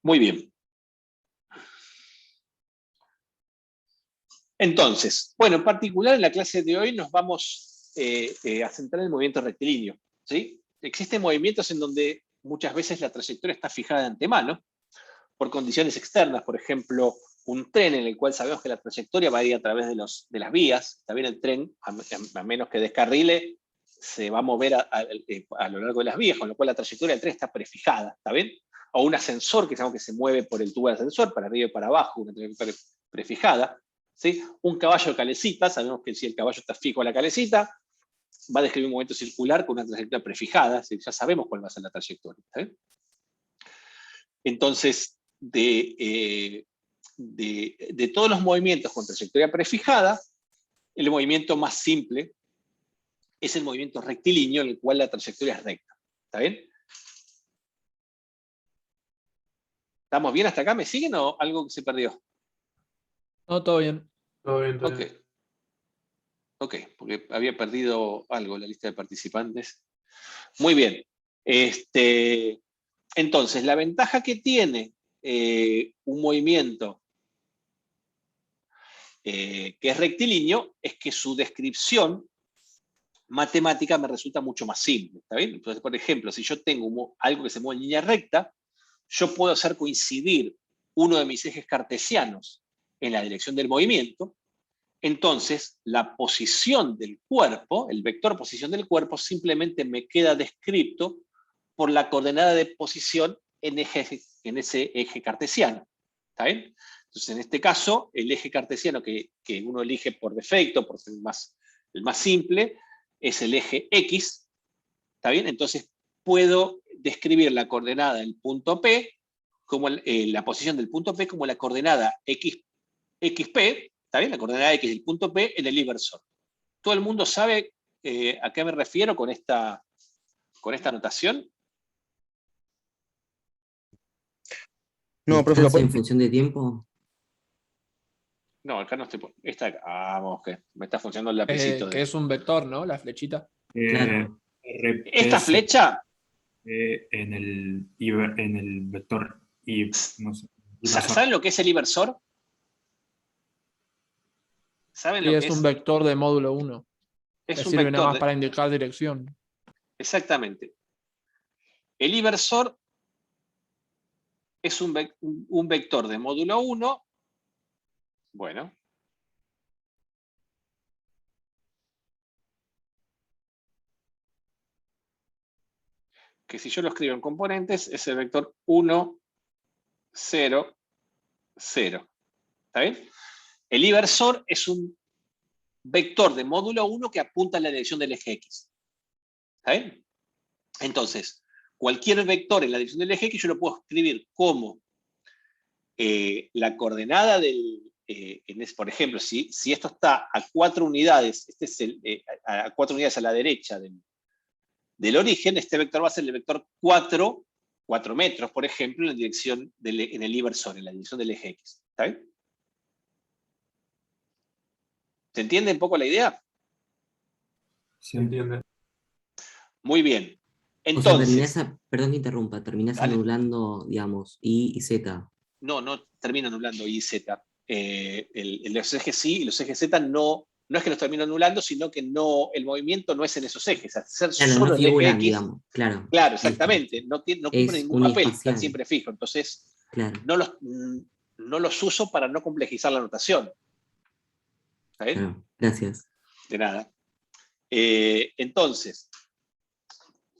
Muy bien. Entonces, bueno, en particular en la clase de hoy nos vamos a centrar en el movimiento rectilíneo. ¿Sí? Existen movimientos en donde muchas veces la trayectoria está fijada de antemano por condiciones externas, por ejemplo, un tren en el cual sabemos que la trayectoria va a ir a través de las vías. También el tren, a menos que descarrile, se va a mover a lo largo de las vías, con lo cual la trayectoria del tren está prefijada, ¿está bien? O un ascensor que sabemos que se mueve por el tubo del ascensor, para arriba y para abajo, una trayectoria prefijada. ¿Sí? Un caballo de calecita, sabemos que si el caballo está fijo a la calecita, va a describir un movimiento circular con una trayectoria prefijada, ¿sí? Ya sabemos cuál va a ser la trayectoria. ¿Sí? Entonces, de todos los movimientos con trayectoria prefijada, el movimiento más simple es el movimiento rectilíneo, en el cual la trayectoria es recta. ¿Está bien? ¿Estamos bien hasta acá? ¿Me siguen o algo que se perdió? No, todo bien. Todo bien, todo Ok. bien. Ok, porque había perdido algo en la lista de participantes. Muy bien. Entonces, la ventaja que tiene un movimiento que es rectilíneo es que su descripción matemática me resulta mucho más simple. ¿Está bien? Entonces, por ejemplo, si yo tengo algo que se mueve en línea recta, yo puedo hacer coincidir uno de mis ejes cartesianos en la dirección del movimiento. Entonces, la posición del cuerpo, el vector posición del cuerpo, simplemente me queda descrito por la coordenada de posición en ese eje cartesiano. ¿Está bien? Entonces, en este caso, el eje cartesiano que uno elige por defecto, por ser el más simple, es el eje X. ¿Está bien? Entonces, puedo describir la coordenada del punto P, como la posición del punto P como la coordenada XP, ¿está bien? La coordenada X del punto P en el inversor. Todo el mundo sabe ¿A qué me refiero con esta notación? No, profe, ¿lo puede en función de tiempo? No, acá no estoy. Vamos, que me está funcionando el lapicito. Que es un vector, ¿no? La flechita. Claro. Esta flecha. En el vector y no sé. ¿Saben lo que es el inversor? ¿Saben Sí, lo es que un vector de módulo 1. Es que un sirve vector nada más para indicar dirección. Exactamente. El inversor es un vector de módulo 1. Bueno. Que si yo lo escribo en componentes, es el vector 1, 0, 0. ¿Está bien? El inversor es un vector de módulo 1 que apunta en la dirección del eje X. ¿Está bien? Entonces, cualquier vector en la dirección del eje X yo lo puedo escribir como la coordenada del... por ejemplo, si esto está a 4 unidades, este es a 4 unidades a la derecha del origen, este vector va a ser el vector 4 metros, por ejemplo, en la dirección en el inversor, en la dirección del eje X. ¿Está bien? ¿Se entiende un poco la idea? Se entiende. Muy bien. Entonces, Entonces, perdón que interrumpa, terminás dale. anulando, digamos, I y Z. No termino anulando Y y Z. Los ejes sí y los ejes Z no es que los termino anulando, sino que el movimiento no es en esos ejes. Al ser Claro, solo no el eje figuran, X, digamos. Claro, exactamente. No cumple es ningún papel, están uniespacial. siempre fijos. Entonces, Claro, no los uso para no complejizar la notación. ¿Está bien? claro. Gracias. De nada. Entonces,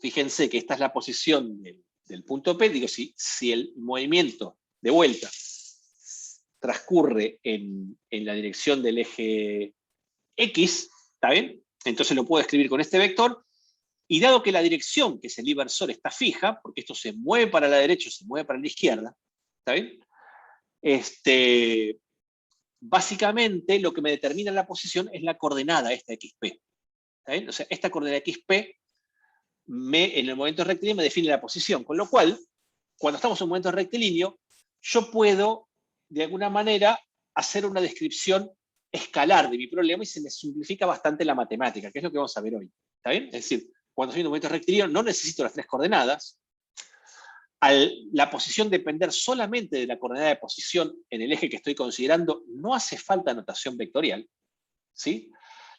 fíjense que esta es la posición del punto P. Digo, si el movimiento de vuelta transcurre en la dirección del eje X, ¿está bien? Entonces lo puedo escribir con este vector, y dado que la dirección, que es el inversor, está fija, porque esto se mueve para la derecha o se mueve para la izquierda, ¿está bien? Básicamente lo que me determina la posición es la coordenada, esta XP. ¿Está bien? O sea, esta coordenada XP en el momento rectilíneo me define la posición, con lo cual, cuando estamos en un momento rectilíneo, yo puedo, de alguna manera, hacer una descripción escalar de mi problema y se me simplifica bastante la matemática, que es lo que vamos a ver hoy. ¿Está bien? Es decir, cuando estoy en un momento rectilíneo no necesito las 3 coordenadas. Al la posición depender solamente de la coordenada de posición en el eje que estoy considerando, no hace falta notación vectorial. ¿Sí?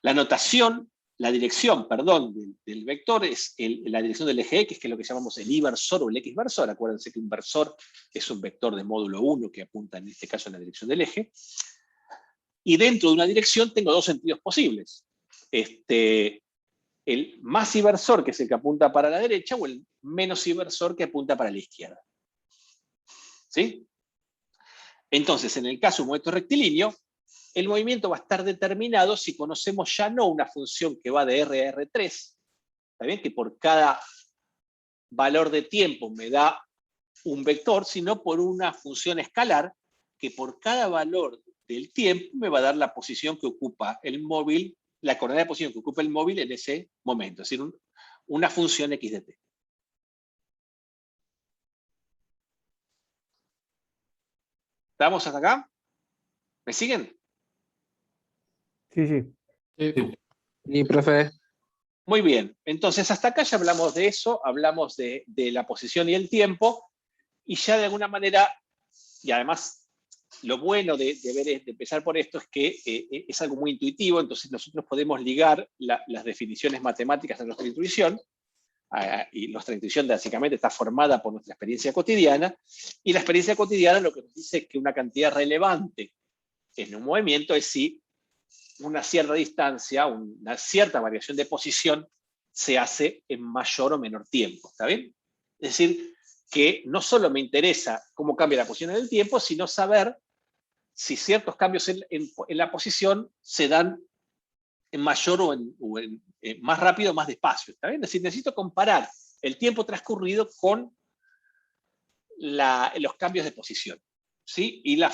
La dirección del vector es la dirección del eje X, que es lo que llamamos el inversor o el X-versor. Acuérdense que un versor es un vector de módulo 1 que apunta en este caso en la dirección del eje. Y dentro de una dirección tengo 2 sentidos posibles. El más inversor, que es el que apunta para la derecha, o el menos inversor, que apunta para la izquierda. ¿Sí? Entonces, en el caso de un movimiento rectilíneo, el movimiento va a estar determinado si conocemos ya no una función que va de R a R3, ¿está bien? Que por cada valor de tiempo me da un vector, sino por una función escalar que por cada valor del tiempo me va a dar la posición que ocupa el móvil, la coordenada de posición que ocupa el móvil en ese momento, es decir, una función x de t. ¿Estamos hasta acá? ¿Me siguen? Sí. Sí, profe. Muy bien, entonces hasta acá ya hablamos de eso, hablamos de la posición y el tiempo, y ya de alguna manera, y además lo bueno de empezar por esto es que es algo muy intuitivo, entonces nosotros podemos ligar las definiciones matemáticas a nuestra intuición, y nuestra intuición básicamente está formada por nuestra experiencia cotidiana, y la experiencia cotidiana lo que nos dice es que una cantidad relevante en un movimiento es si una cierta distancia, una cierta variación de posición se hace en mayor o menor tiempo, ¿está bien? Es decir, que no solo me interesa cómo cambia la posición en el tiempo, sino saber si ciertos cambios en la posición se dan en mayor o en más rápido o más despacio, ¿está bien? Es decir, necesito comparar el tiempo transcurrido con los cambios de posición, ¿sí? Y la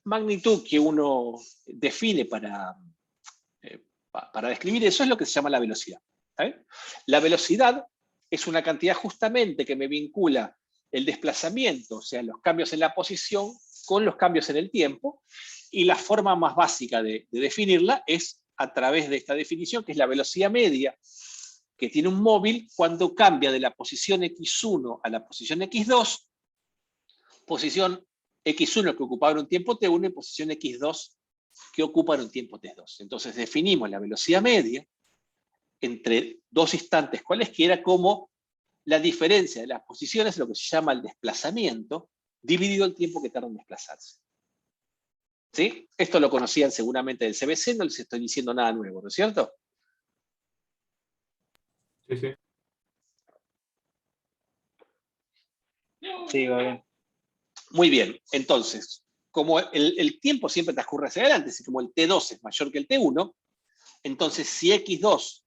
magnitud que uno define para Para describir eso es lo que se llama la velocidad. ¿Está bien? La velocidad es una cantidad justamente que me vincula el desplazamiento, o sea, los cambios en la posición, con los cambios en el tiempo, y la forma más básica de definirla es a través de esta definición, que es la velocidad media que tiene un móvil cuando cambia de la posición x1 a la posición x2, posición x1 que ocupaba en un tiempo t1 y posición x2 que ocupa en un tiempo t2. Entonces definimos la velocidad media entre dos instantes cualesquiera como la diferencia de las posiciones, lo que se llama el desplazamiento, dividido el tiempo que tarda en desplazarse. ¿Sí? Esto lo conocían seguramente del CBC, no les estoy diciendo nada nuevo, ¿no es cierto? Sí, sí. Sí, va bien. Muy bien, entonces, como el tiempo siempre transcurre hacia adelante, así como el T2 es mayor que el T1, entonces si X2,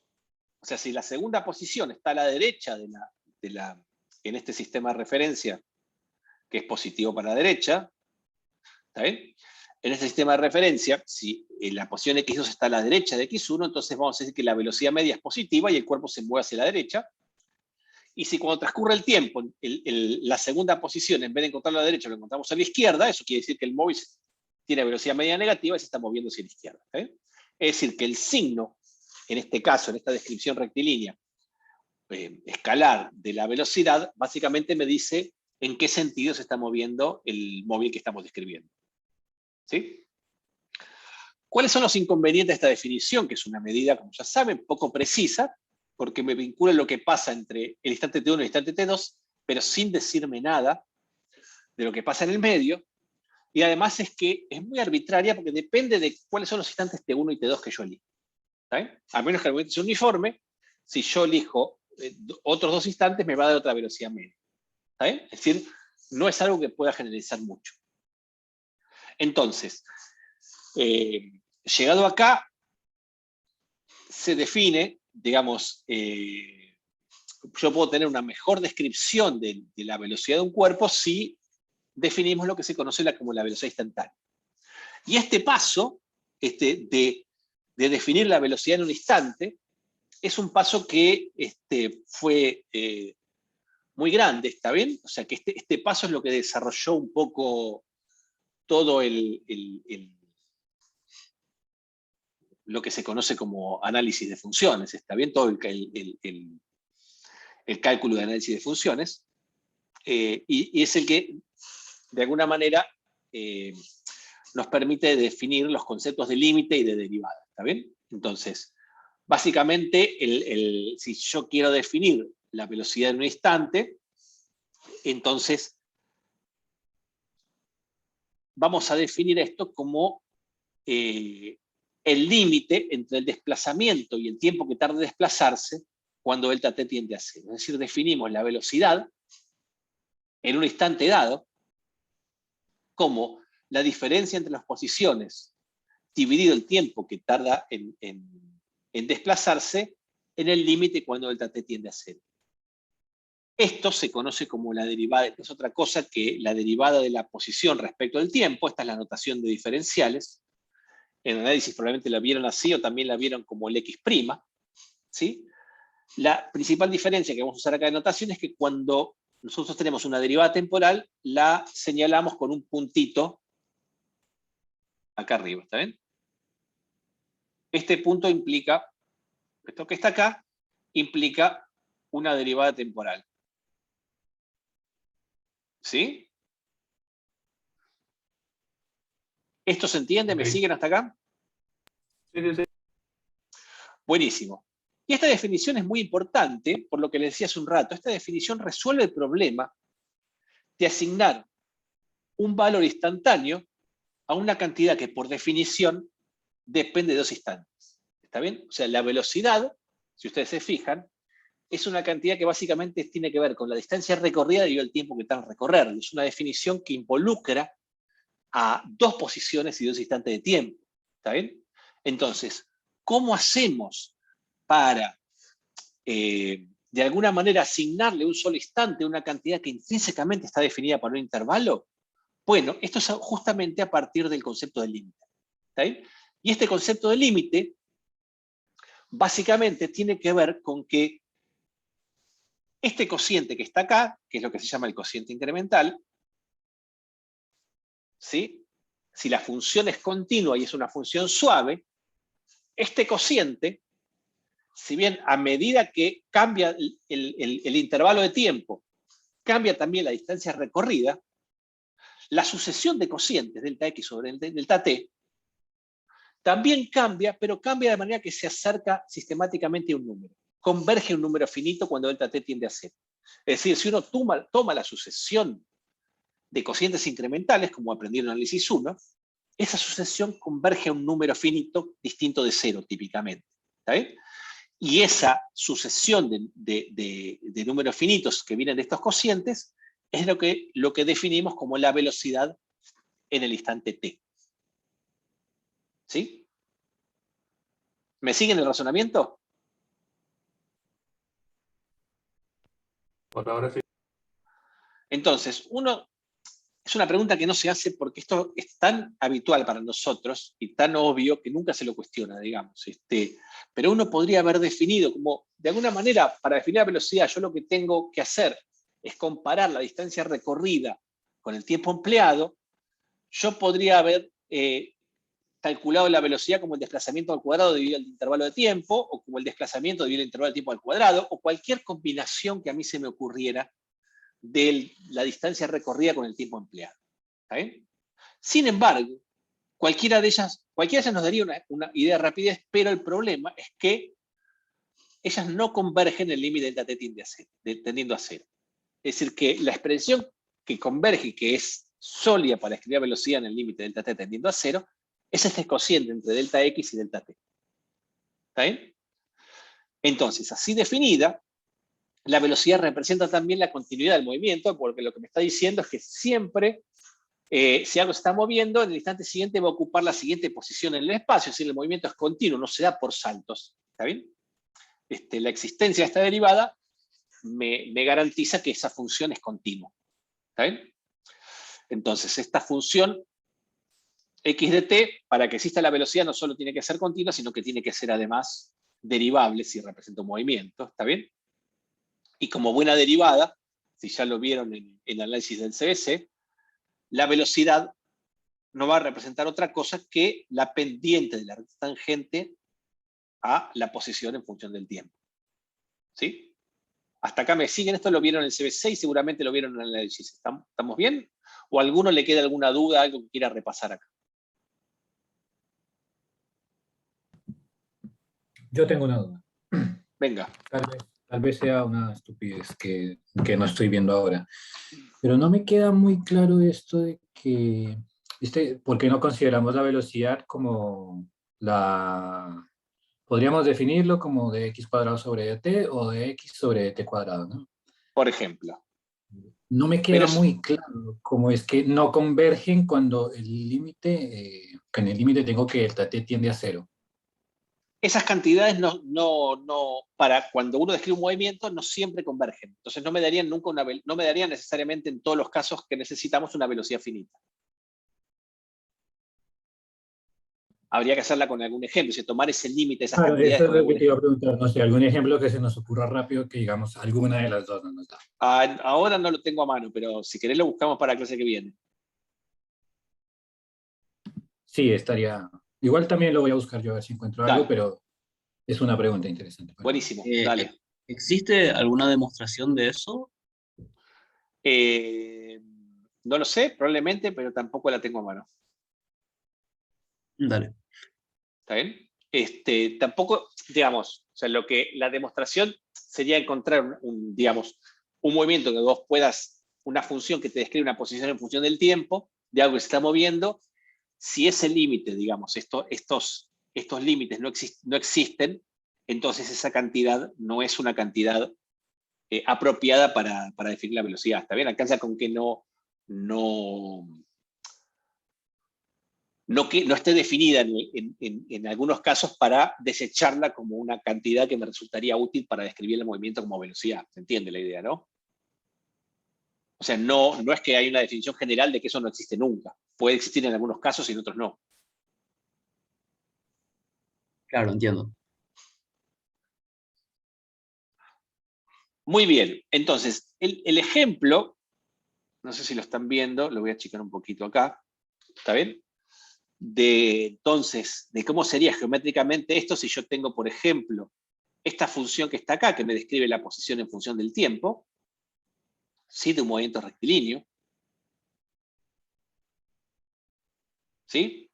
o sea, si la segunda posición está a la derecha en este sistema de referencia, que es positivo para la derecha, ¿está bien? En este sistema de referencia, si la posición X2 está a la derecha de X1, entonces vamos a decir que la velocidad media es positiva y el cuerpo se mueve hacia la derecha. Y si cuando transcurre el tiempo, la segunda posición, en vez de encontrarlo a la derecha, lo encontramos a la izquierda, eso quiere decir que el móvil tiene velocidad media negativa y se está moviendo hacia la izquierda. Es decir, que el signo, en este caso, en esta descripción rectilínea, escalar de la velocidad, básicamente me dice en qué sentido se está moviendo el móvil que estamos describiendo. ¿Sí? ¿Cuáles son los inconvenientes de esta definición? Que es una medida, como ya saben, poco precisa, porque me vincula lo que pasa entre el instante T1 y el instante T2, pero sin decirme nada de lo que pasa en el medio, y además es que es muy arbitraria porque depende de cuáles son los instantes T1 y T2 que yo elijo. ¿Está bien? A menos que el argumento sea uniforme, si yo elijo otros dos instantes me va a dar otra velocidad media. ¿Está bien? Es decir, no es algo que pueda generalizar mucho. Entonces, llegado acá, se define, digamos, yo puedo tener una mejor descripción de la velocidad de un cuerpo si definimos lo que se conoce como la velocidad instantánea. Y este paso de definir la velocidad en un instante es un paso que fue muy grande, ¿está bien? O sea que este paso es lo que desarrolló un poco todo lo que se conoce como análisis de funciones, ¿está bien? Todo el cálculo de análisis de funciones, y es el que, de alguna manera, nos permite definir los conceptos de límite y de derivada, ¿está bien? Entonces, básicamente, si yo quiero definir la velocidad en un instante, entonces vamos a definir esto como el límite entre el desplazamiento y el tiempo que tarda en desplazarse cuando delta t tiende a 0. Es decir, definimos la velocidad en un instante dado como la diferencia entre las posiciones dividido el tiempo que tarda en desplazarse en el límite cuando delta t tiende a 0. Esto se conoce como la derivada, no es otra cosa que la derivada de la posición respecto al tiempo. Esta es la notación de diferenciales. En análisis probablemente la vieron así o también la vieron como el x', ¿sí? La principal diferencia que vamos a usar acá de notación es que cuando nosotros tenemos una derivada temporal, la señalamos con un puntito acá arriba, ¿está bien? Este punto implica, esto que está acá, implica una derivada temporal. ¿Sí? ¿Esto se entiende? ¿Me siguen hasta acá? Sí, sí, sí. Buenísimo. Y esta definición es muy importante, por lo que les decía hace un rato. Esta definición resuelve el problema de asignar un valor instantáneo a una cantidad que por definición depende de dos instantes. ¿Está bien? O sea, la velocidad, si ustedes se fijan, es una cantidad que básicamente tiene que ver con la distancia recorrida y el tiempo que tarda en recorrer. Es una definición que involucra a dos posiciones y dos instantes de tiempo. ¿Está bien? Entonces, ¿cómo hacemos para, de alguna manera, asignarle un solo instante a una cantidad que intrínsecamente está definida por un intervalo? Bueno, esto es justamente a partir del concepto de límite. ¿Está bien? Y este concepto de límite básicamente tiene que ver con que este cociente que está acá, que es lo que se llama el cociente incremental, ¿sí? Si la función es continua y es una función suave, este cociente, si bien a medida que cambia el intervalo de tiempo, cambia también la distancia recorrida, la sucesión de cocientes delta x sobre delta t también cambia, pero cambia de manera que se acerca sistemáticamente a un número. Converge a un número finito cuando delta t tiende a 0. Es decir, si uno toma la sucesión de cocientes incrementales, como aprendí en el análisis 1, esa sucesión converge a un número finito distinto de 0, típicamente. ¿Está bien? Y esa sucesión de números finitos que vienen de estos cocientes es lo que definimos como la velocidad en el instante t. ¿Sí? ¿Me siguen el razonamiento? Por ahora sí. Entonces, es una pregunta que no se hace porque esto es tan habitual para nosotros y tan obvio que nunca se lo cuestiona, digamos. Pero uno podría haber definido como, de alguna manera, para definir la velocidad, yo lo que tengo que hacer es comparar la distancia recorrida con el tiempo empleado. Yo podría haber calculado la velocidad como el desplazamiento al cuadrado dividido el intervalo de tiempo, o como el desplazamiento dividido el intervalo de tiempo al cuadrado, o cualquier combinación que a mí se me ocurriera de la distancia recorrida con el tiempo empleado. ¿Está bien? Sin embargo, cualquiera de ellas nos daría una idea de rapidez, pero el problema es que ellas no convergen en el límite delta t tendiendo a 0. Es decir, que la expresión que converge, que es sólida para escribir velocidad en el límite delta t tendiendo a 0, es este cociente entre delta x y delta t. ¿Está bien? Entonces, así definida, la velocidad representa también la continuidad del movimiento, porque lo que me está diciendo es que siempre, si algo se está moviendo, en el instante siguiente va a ocupar la siguiente posición en el espacio, es decir, el movimiento es continuo, no se da por saltos. ¿Está bien? La existencia de esta derivada me garantiza que esa función es continua. ¿Está bien? Entonces, esta función x de t, para que exista la velocidad, no solo tiene que ser continua, sino que tiene que ser además derivable si representa un movimiento. ¿Está bien? Y como buena derivada, si ya lo vieron en el análisis del CBC, la velocidad no va a representar otra cosa que la pendiente de la recta tangente a la posición en función del tiempo. ¿Sí? Hasta acá me siguen, esto lo vieron en el CBC y seguramente lo vieron en el análisis. ¿Estamos bien? ¿O a alguno le queda alguna duda, algo que quiera repasar acá? Yo tengo una duda. Venga. Tal vez sea una estupidez que no estoy viendo ahora. Pero no me queda muy claro esto de que, ¿por qué no consideramos la velocidad como la... Podríamos definirlo como de x cuadrado sobre dt o de x sobre dt cuadrado, ¿no? Por ejemplo. No me queda muy claro cómo es que no convergen cuando el límite, en el límite tengo que delta t tiende a 0. Esas cantidades para cuando uno describe un movimiento no siempre convergen. Entonces no me darían nunca no me darían necesariamente en todos los casos que necesitamos una velocidad finita. Habría que hacerla con algún ejemplo, si tomar ese límite, esas cantidades. Eso es lo que te iba a preguntar, no sé, algún ejemplo que se nos ocurra rápido que digamos alguna de las dos no nos da. Ahora no lo tengo a mano, pero si querés lo buscamos para la clase que viene. Sí, estaría... Igual también lo voy a buscar yo a ver si encuentro algo, pero es una pregunta interesante. Buenísimo, dale. ¿Existe alguna demostración de eso? No lo sé, probablemente, pero tampoco la tengo a mano. Dale. ¿Está bien? Tampoco, digamos, o sea, la demostración sería encontrar un movimiento que vos puedas, una función que te describe una posición en función del tiempo, de algo que se está moviendo. Si ese límite, digamos, estos límites no existen, entonces esa cantidad no es una cantidad apropiada para definir la velocidad. ¿Está bien? Alcanza con que no esté definida en algunos casos para desecharla como una cantidad que me resultaría útil para describir el movimiento como velocidad. ¿Se entiende la idea, no? O sea, no es que hay una definición general de que eso no existe nunca. Puede existir en algunos casos y en otros no. Claro, entiendo. Muy bien, entonces, el ejemplo, no sé si lo están viendo, lo voy a achicar un poquito acá, ¿está bien? Entonces, de cómo sería geométricamente esto si yo tengo, por ejemplo, esta función que está acá, que me describe la posición en función del tiempo, ¿sí? De un movimiento rectilíneo. ¿Sí?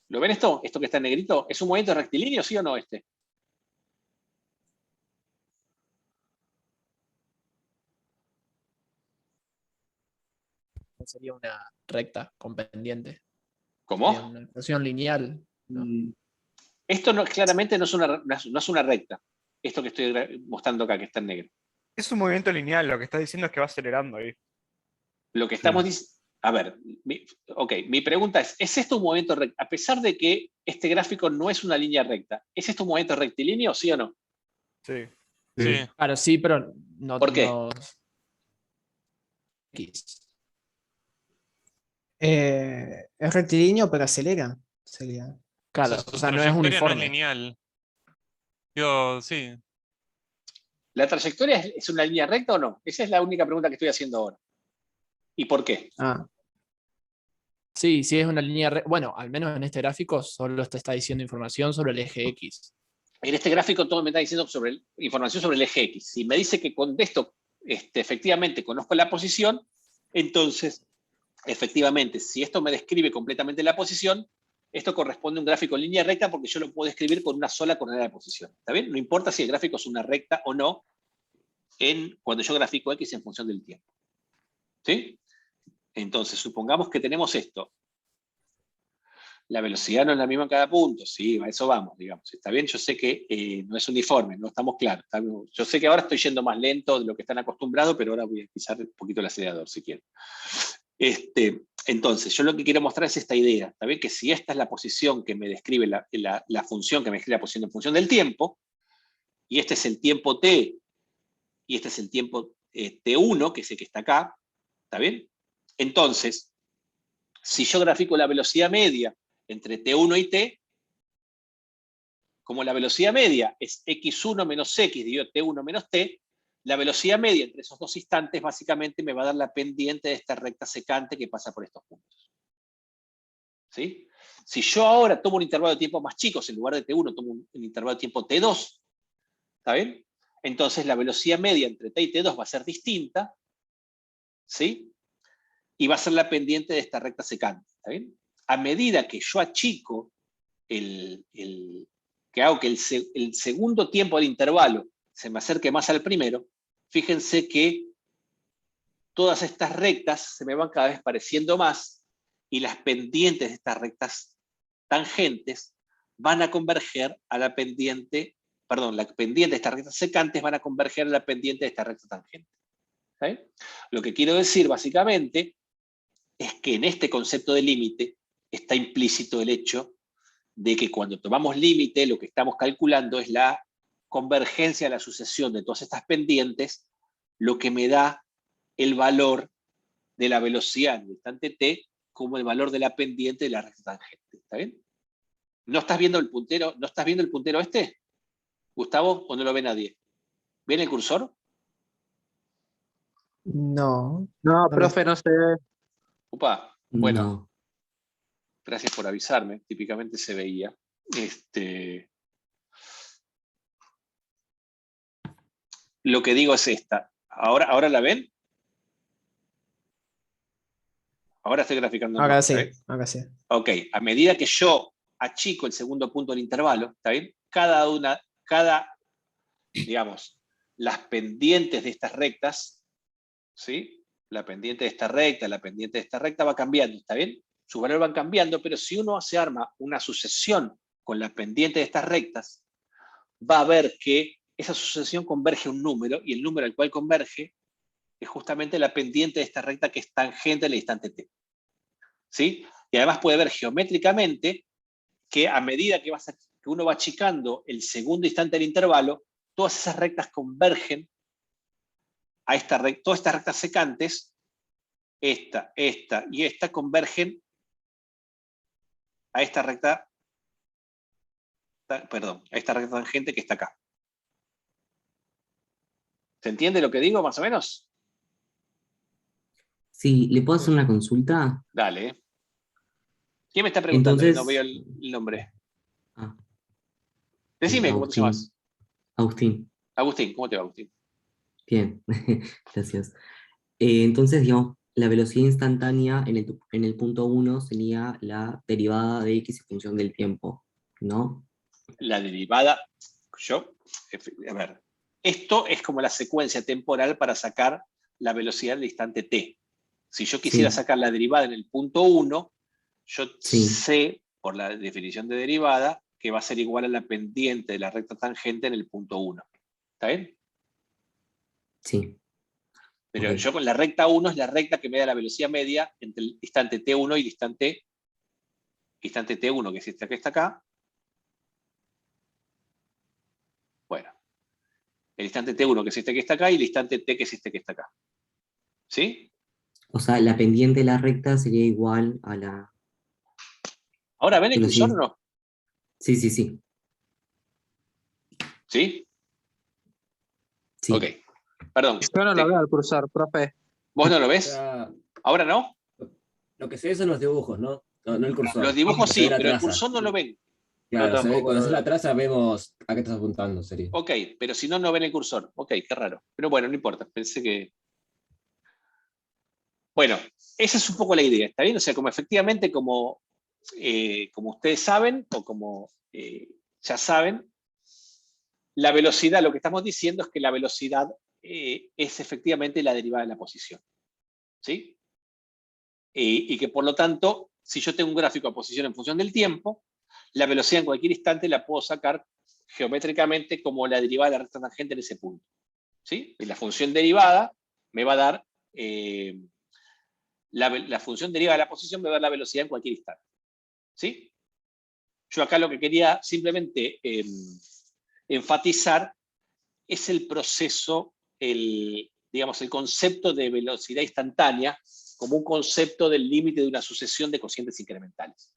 ¿Lo ven esto? Esto que está en negrito, ¿es un movimiento rectilíneo, sí o no este? Sería una recta con pendiente. ¿Cómo? Sería una ecuación lineal, ¿no? Esto no, claramente no es una recta. Esto que estoy mostrando acá, que está en negro. Es un movimiento lineal, lo que está diciendo es que va acelerando ahí. Lo que estamos diciendo... A ver, mi pregunta es esto un movimiento recto? A pesar de que este gráfico no es una línea recta, ¿es esto un movimiento rectilíneo, sí o no? Sí. Claro, sí, pero no. ¿Por qué? no- X. Es rectilíneo, pero acelera. Sería. Claro, Su o sea, no es trayectoria no es uniforme. lineal. Digo, sí. ¿La trayectoria es una línea recta o no? Esa es la única pregunta que estoy haciendo ahora. ¿Y por qué? Sí, sí es una línea recta. Bueno, al menos en este gráfico solo te está diciendo información sobre el eje X. En este gráfico todo me está diciendo información sobre el eje X. Si me dice que con esto efectivamente conozco la posición, entonces, efectivamente, si esto me describe completamente la posición, esto corresponde a un gráfico en línea recta porque yo lo puedo escribir con una sola coordenada de posición. ¿Está bien? No importa si el gráfico es una recta o no cuando yo grafico X en función del tiempo. ¿Sí? Entonces, supongamos que tenemos esto. La velocidad no es la misma en cada punto, sí, a eso vamos, digamos. Está bien, yo sé que no es uniforme, no estamos claros. Yo sé que ahora estoy yendo más lento de lo que están acostumbrados, pero ahora voy a pisar un poquito el acelerador, si quieren. Entonces, yo lo que quiero mostrar es esta idea. Está bien que si esta es la posición que me describe la función que me describe la posición en función del tiempo, y este es el tiempo t, y este es el tiempo t1, que es el que está acá, ¿está bien? Entonces, si yo grafico la velocidad media entre t1 y t, como la velocidad media es x1 menos x dividido t1 menos t, la velocidad media entre esos dos instantes básicamente me va a dar la pendiente de esta recta secante que pasa por estos puntos. ¿Sí? Si yo ahora tomo un intervalo de tiempo más chico, en lugar de t1 tomo un intervalo de tiempo t2, ¿está bien? Entonces la velocidad media entre t y t2 va a ser distinta, ¿sí? Y va a ser la pendiente de esta recta secante, ¿está bien? A medida que yo achico que hago que el segundo tiempo del intervalo se me acerque más al primero, fíjense que todas estas rectas se me van cada vez pareciendo más y las pendientes de estas rectas tangentes van a converger a la pendiente, perdón, la pendiente de estas rectas secantes van a converger a la pendiente de esta recta tangente. ¿Sí? Lo que quiero decir básicamente es que en este concepto de límite está implícito el hecho de que cuando tomamos límite lo que estamos calculando es la convergencia, la sucesión de todas estas pendientes, lo que me da el valor de la velocidad en el instante t como el valor de la pendiente de la recta tangente. ¿Está bien? ¿No estás viendo el puntero? ¿No estás viendo el puntero este, Gustavo, o no lo ve nadie? ¿Ven el cursor? No. No, profe, no sé. Upa, bueno. No. Gracias por avisarme, típicamente se veía. Lo que digo es esta. ¿Ahora la ven? Ahora estoy graficando. Acá no, sí, ¿está bien? acá sí. Ok, a medida que yo achico el segundo punto del intervalo, ¿está bien? Digamos, las pendientes de estas rectas, ¿sí? La pendiente de esta recta va cambiando, ¿está bien? Sus valores van cambiando, pero si uno se arma una sucesión con la pendiente de estas rectas, va a ver que esa sucesión converge a un número, y el número al cual converge es justamente la pendiente de esta recta que es tangente al instante t. ¿Sí? Y además puede ver geométricamente que a medida que uno va achicando el segundo instante del intervalo, todas esas rectas convergen a todas estas rectas secantes, esta y esta convergen a esta recta, perdón, a esta recta tangente que está acá. ¿Se entiende lo que digo, más o menos? Sí, ¿le puedo hacer una consulta? Dale. ¿Quién me está preguntando? Que no Entonces, veo el nombre. Ah. Decime, ¿cómo te Agustín. llamas? Agustín, Agustín, ¿cómo te va, Agustín? bien, gracias. Entonces, digamos, la velocidad instantánea en el punto 1 sería la derivada de x en función del tiempo, ¿no? La derivada, a ver, esto es como la secuencia temporal para sacar la velocidad del instante t. Si yo quisiera Sí. sacar la derivada en el punto 1, yo Sí. sé, por la definición de derivada, que va a ser igual a la pendiente de la recta tangente en el punto 1. ¿Está bien? Sí. Pero Ok. yo con la recta 1 es la recta que me da la velocidad media entre el instante t1 y el instante t1, que es este que está acá. Bueno, el instante t1, que es este que está acá, y el instante t, que es este que está acá. ¿Sí? O sea, la pendiente de la recta sería igual a la ¿Ahora ven el velocidad. cursor o no? Sí, sí, sí. ¿Sí? Sí. Ok. Perdón. Yo no lo veo al cursor, profe. ¿Vos no lo O ves? sea, ¿Ahora no? lo que se ve son los dibujos, ¿no? No el cursor. Los dibujos Se ve sí, la pero el traza. cursor no lo ven. Claro, se ve- tampoco cuando lo haces la veo. traza vemos a qué estás apuntando, sería. Ok, pero si no, no ven el cursor. Ok, qué raro. Pero bueno, no importa. Pensé que... Bueno, esa es un poco la idea, ¿está bien? O sea, como efectivamente, como ustedes saben, o como ya saben, la velocidad, lo que estamos diciendo es que la velocidad es efectivamente la derivada de la posición. ¿Sí? Y que por lo tanto, si yo tengo un gráfico a posición en función del tiempo, la velocidad en cualquier instante la puedo sacar geométricamente como la derivada de la recta tangente en ese punto. ¿Sí? Y la función derivada me va a dar, la función derivada de la posición me va a dar la velocidad en cualquier instante. ¿Sí? Yo acá lo que quería simplemente enfatizar es el proceso, digamos, el concepto de velocidad instantánea como un concepto del límite de una sucesión de cocientes incrementales.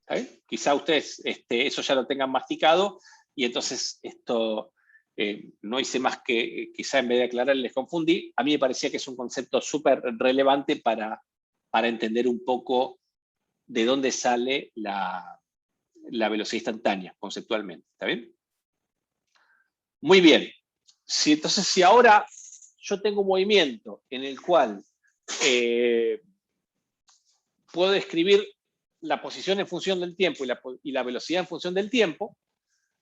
¿Está bien? Quizá ustedes eso ya lo tengan masticado y entonces esto no hice más que, quizá en vez de aclarar les confundí. A mí me parecía que es un concepto súper relevante para entender un poco de dónde sale la velocidad instantánea conceptualmente. ¿Está bien? Muy bien. Entonces, si ahora yo tengo un movimiento en el cual puedo describir la posición en función del tiempo y la velocidad en función del tiempo,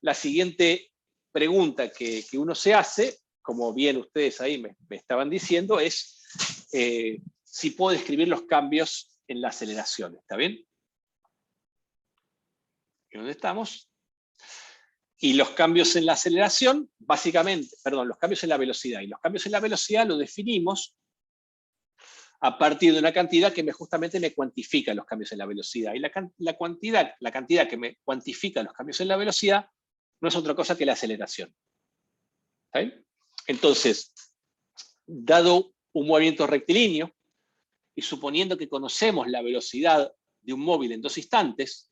la siguiente pregunta que uno se hace, como bien ustedes ahí me estaban diciendo, es si puedo describir los cambios en la aceleración. ¿Está bien? ¿Y dónde estamos? Y los cambios en la aceleración, básicamente, perdón, los cambios en la velocidad. Y los cambios en la velocidad lo definimos a partir de una cantidad que justamente me cuantifica los cambios en la velocidad. Y la cantidad que me cuantifica los cambios en la velocidad no es otra cosa que la aceleración. ¿Está bien? Entonces, dado un movimiento rectilíneo, y suponiendo que conocemos la velocidad de un móvil en 2 instantes,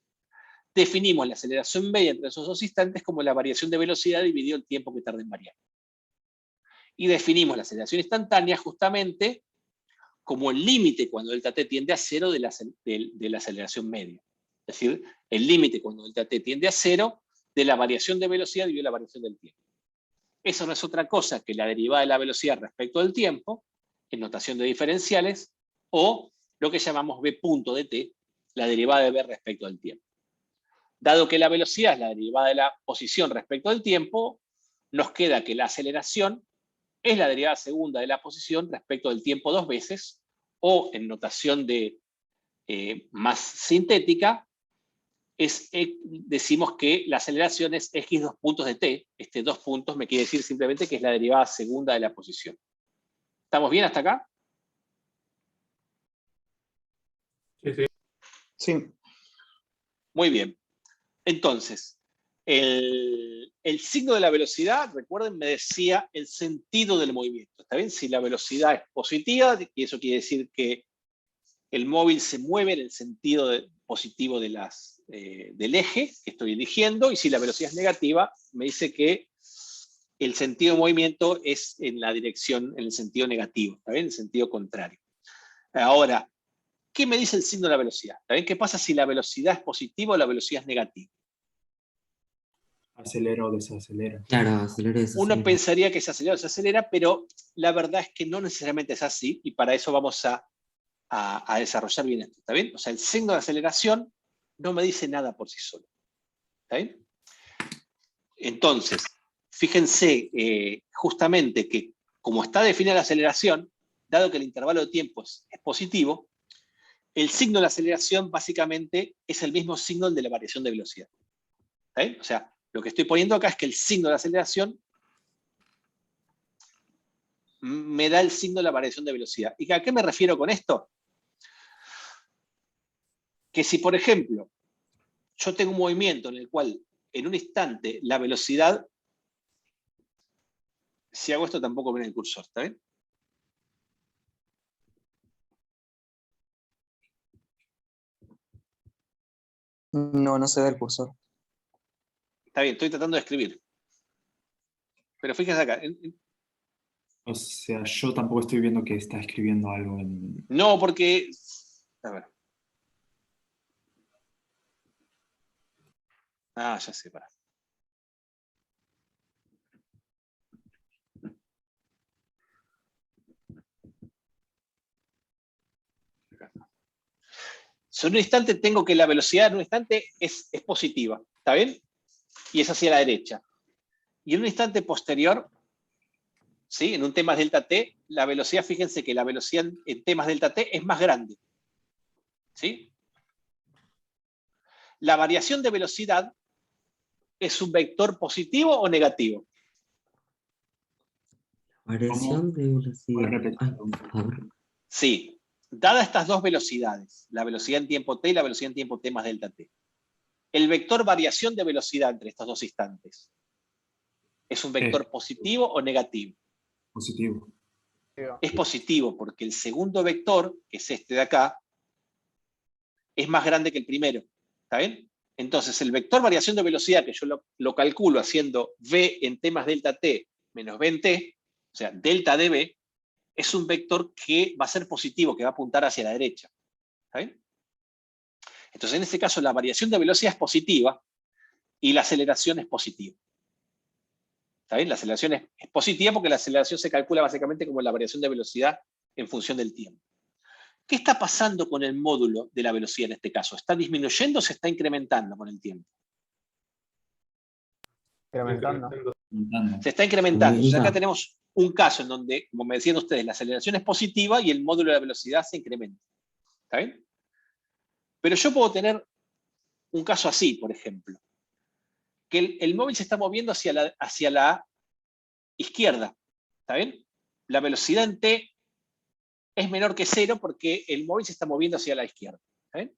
definimos la aceleración media entre esos 2 instantes como la variación de velocidad dividido el tiempo que tarda en variar. Y definimos la aceleración instantánea justamente como el límite cuando delta t tiende a 0 de la aceleración media. Es decir, el límite cuando delta t tiende a 0 de la variación de velocidad dividido la variación del tiempo. Eso no es otra cosa que la derivada de la velocidad respecto del tiempo, en notación de diferenciales, o lo que llamamos b punto de t, la derivada de b respecto del tiempo. Dado que la velocidad es la derivada de la posición respecto del tiempo, nos queda que la aceleración es la derivada segunda de la posición respecto del tiempo 2 veces, o en notación más sintética, decimos que la aceleración es x 2 puntos de t. 2 puntos me quiere decir simplemente que es la derivada segunda de la posición. ¿Estamos bien hasta acá? Sí, sí. Sí. Muy bien. Entonces, el signo de la velocidad, recuerden, me decía el sentido del movimiento. ¿Está bien? Si la velocidad es positiva, y eso quiere decir que el móvil se mueve en el sentido positivo del eje que estoy eligiendo, y si la velocidad es negativa, me dice que el sentido de movimiento es en la dirección, en el sentido negativo, ¿está bien? En el sentido contrario. Ahora, ¿qué me dice el signo de la velocidad? ¿Está bien? ¿Qué pasa si la velocidad es positiva o la velocidad es negativa? Acelera o desacelera. Claro, acelera y desacelera. Uno pensaría que se acelera o se acelera, pero la verdad es que no necesariamente es así, y para eso vamos a desarrollar bien esto, ¿está bien? O sea, el signo de aceleración no me dice nada por sí solo. ¿Está bien? Entonces, fíjense justamente que como está definida la aceleración, dado que el intervalo de tiempo es positivo, el signo de la aceleración básicamente es el mismo signo de la variación de velocidad. ¿Está bien? O sea, lo que estoy poniendo acá es que el signo de la aceleración me da el signo de la variación de velocidad. ¿Y a qué me refiero con esto? Que si, por ejemplo, yo tengo un movimiento en el cual en un instante la velocidad, si hago esto tampoco ven el cursor, ¿está bien? No, no se ve el cursor. Está bien, estoy tratando de escribir. Pero fíjense acá. O sea, yo tampoco estoy viendo que está escribiendo algo en... No, porque... A ver. Ah, ya sé, para. So, en un instante tengo que la velocidad en un instante es positiva, ¿está bien? Y es hacia la derecha. Y en un instante posterior, ¿sí? En un t más delta t, la velocidad, fíjense que la velocidad en t más delta t es más grande. ¿Sí? La variación de velocidad es un vector positivo o negativo. Variación de velocidad. Ay, a ver. Sí, dadas estas dos velocidades, la velocidad en tiempo t y la velocidad en tiempo t más delta t, el vector variación de velocidad entre estos dos instantes, ¿es un vector positivo o negativo? Positivo. Es positivo porque el segundo vector, que es este de acá, es más grande que el primero. ¿Está bien? Entonces, el vector variación de velocidad, que yo lo calculo haciendo v en t más delta t menos v en t, o sea, delta dv, es un vector que va a ser positivo, que va a apuntar hacia la derecha. ¿Está bien? Entonces, en este caso, la variación de velocidad es positiva y la aceleración es positiva. ¿Está bien? La aceleración es positiva porque la aceleración se calcula básicamente como la variación de velocidad en función del tiempo. ¿Qué está pasando con el módulo de la velocidad en este caso? ¿Está disminuyendo o se está incrementando con el tiempo? Incrementando. Se está incrementando. Entonces acá tenemos un caso en donde, como me decían ustedes, la aceleración es positiva y el módulo de la velocidad se incrementa. ¿Está bien? Pero yo puedo tener un caso así, por ejemplo. Que el móvil se está moviendo hacia la izquierda. ¿Está bien? La velocidad en t es menor que 0 porque el móvil se está moviendo hacia la izquierda. ¿Está bien?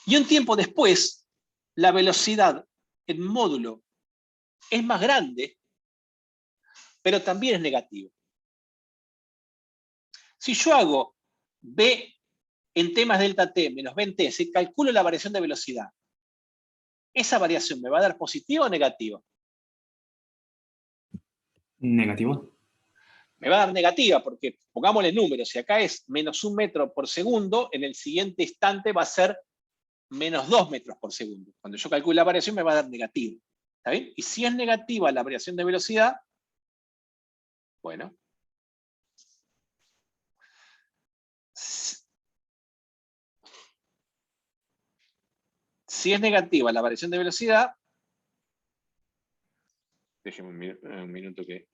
Y un tiempo después, la velocidad en módulo es más grande, pero también es negativo. Si yo hago b en t más delta t menos b en t, si calculo la variación de velocidad, ¿esa variación me va a dar positiva o negativa? Negativo. Me va a dar negativa porque, pongámosle números, si acá es menos 1 metro por segundo, en el siguiente instante va a ser menos 2 metros por segundo. Cuando yo calculo la variación me va a dar negativa. ¿Está bien? Y si es negativa la variación de velocidad, bueno, si es negativa la variación de velocidad, déjenme un minuto que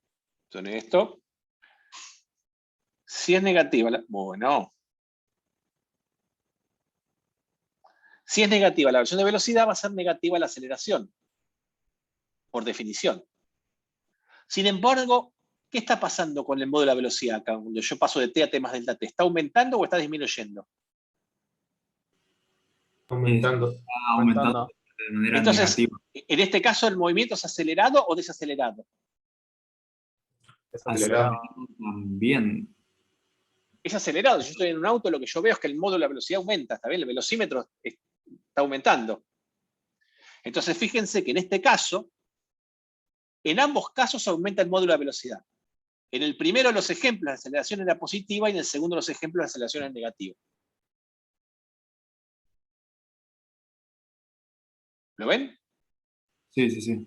tome esto. Si es negativa, bueno. Si es negativa la variación de velocidad, va a ser negativa la aceleración, por definición. Sin embargo, ¿qué está pasando con el módulo de la velocidad acá, cuando yo paso de t a t más delta t? ¿Está aumentando o está disminuyendo? Aumentando. Aumentando de manera Entonces, negativa. en este caso, ¿el movimiento es acelerado o desacelerado? Acelerado también. Es acelerado. Si yo estoy en un auto, lo que yo veo es que el módulo de la velocidad aumenta, ¿está bien? El velocímetro está aumentando. Entonces, fíjense que en este caso, En ambos casos aumenta el módulo de velocidad. En el primero de los ejemplos la aceleración era positiva y en el segundo de los ejemplos la aceleración es negativa. ¿Lo ven? Sí, sí, sí.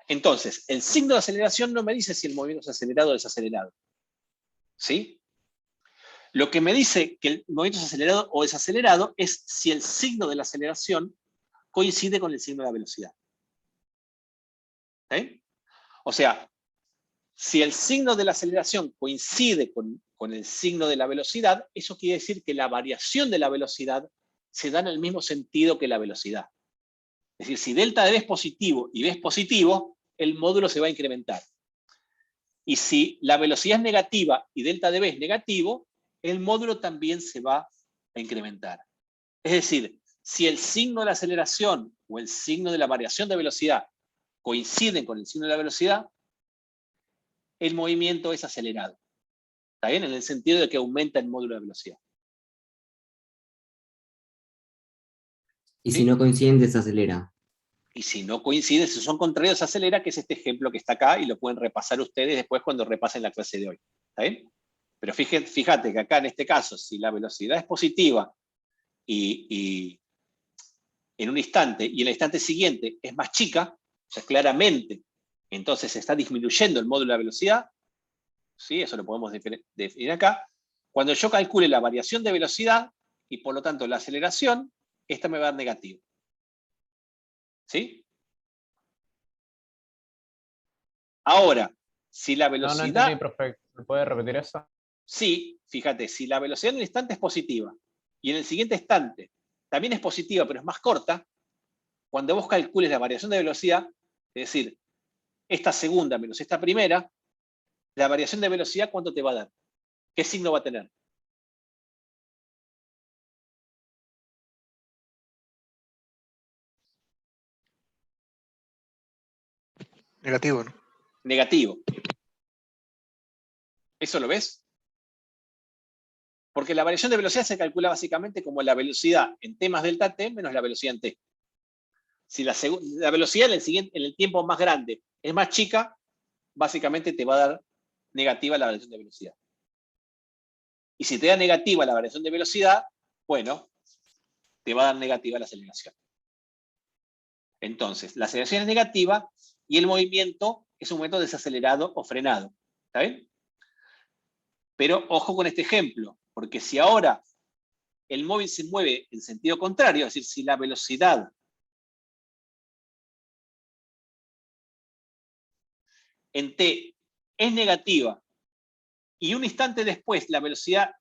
Entonces, el signo de aceleración no me dice si el movimiento es acelerado o desacelerado. ¿Sí? Lo que me dice que el movimiento es acelerado o desacelerado es si el signo de la aceleración coincide con el signo de la velocidad. ¿Sí? O sea, si el signo de la aceleración coincide con el signo de la velocidad, eso quiere decir que la variación de la velocidad se da en el mismo sentido que la velocidad. Es decir, si delta de B es positivo y B es positivo, el módulo se va a incrementar. Y si la velocidad es negativa y delta de B es negativo, el módulo también se va a incrementar. Es decir, si el signo de la aceleración o el signo de la variación de velocidad coinciden con el signo de la velocidad, el movimiento es acelerado. ¿Está bien? En el sentido de que aumenta el módulo de velocidad. Y si no coinciden, desacelera. Y si no coinciden, si son contrarios, acelera, que es este ejemplo que está acá, y lo pueden repasar ustedes después cuando repasen la clase de hoy. ¿Está bien? Pero fíjate que acá en este caso, si la velocidad es positiva y en un instante, y en el instante siguiente es más chica, o sea, claramente, entonces se está disminuyendo el módulo de la velocidad, ¿sí? Eso lo podemos definir acá. Cuando yo calcule la variación de velocidad, y por lo tanto la aceleración, esta me va a dar negativo. ¿Sí? Ahora, si la velocidad... No entendí, profe. ¿Me puede repetir eso? Sí, fíjate, si la velocidad en el instante es positiva, y en el siguiente instante también es positiva, pero es más corta, cuando vos calcules la variación de velocidad, es decir, esta segunda menos esta primera, la variación de velocidad, ¿cuánto te va a dar? ¿Qué signo va a tener? Negativo, ¿no? Negativo. ¿Eso lo ves? Porque la variación de velocidad se calcula básicamente como la velocidad en t más delta t menos la velocidad en t. Si la velocidad en el tiempo más grande es más chica, básicamente te va a dar negativa la variación de velocidad. Y si te da negativa la variación de velocidad, bueno, te va a dar negativa la aceleración. Entonces, la aceleración es negativa y el movimiento es un movimiento desacelerado o frenado. ¿Está bien? Pero ojo con este ejemplo, porque si ahora el móvil se mueve en sentido contrario, es decir, si la velocidad en t es negativa y un instante después la velocidad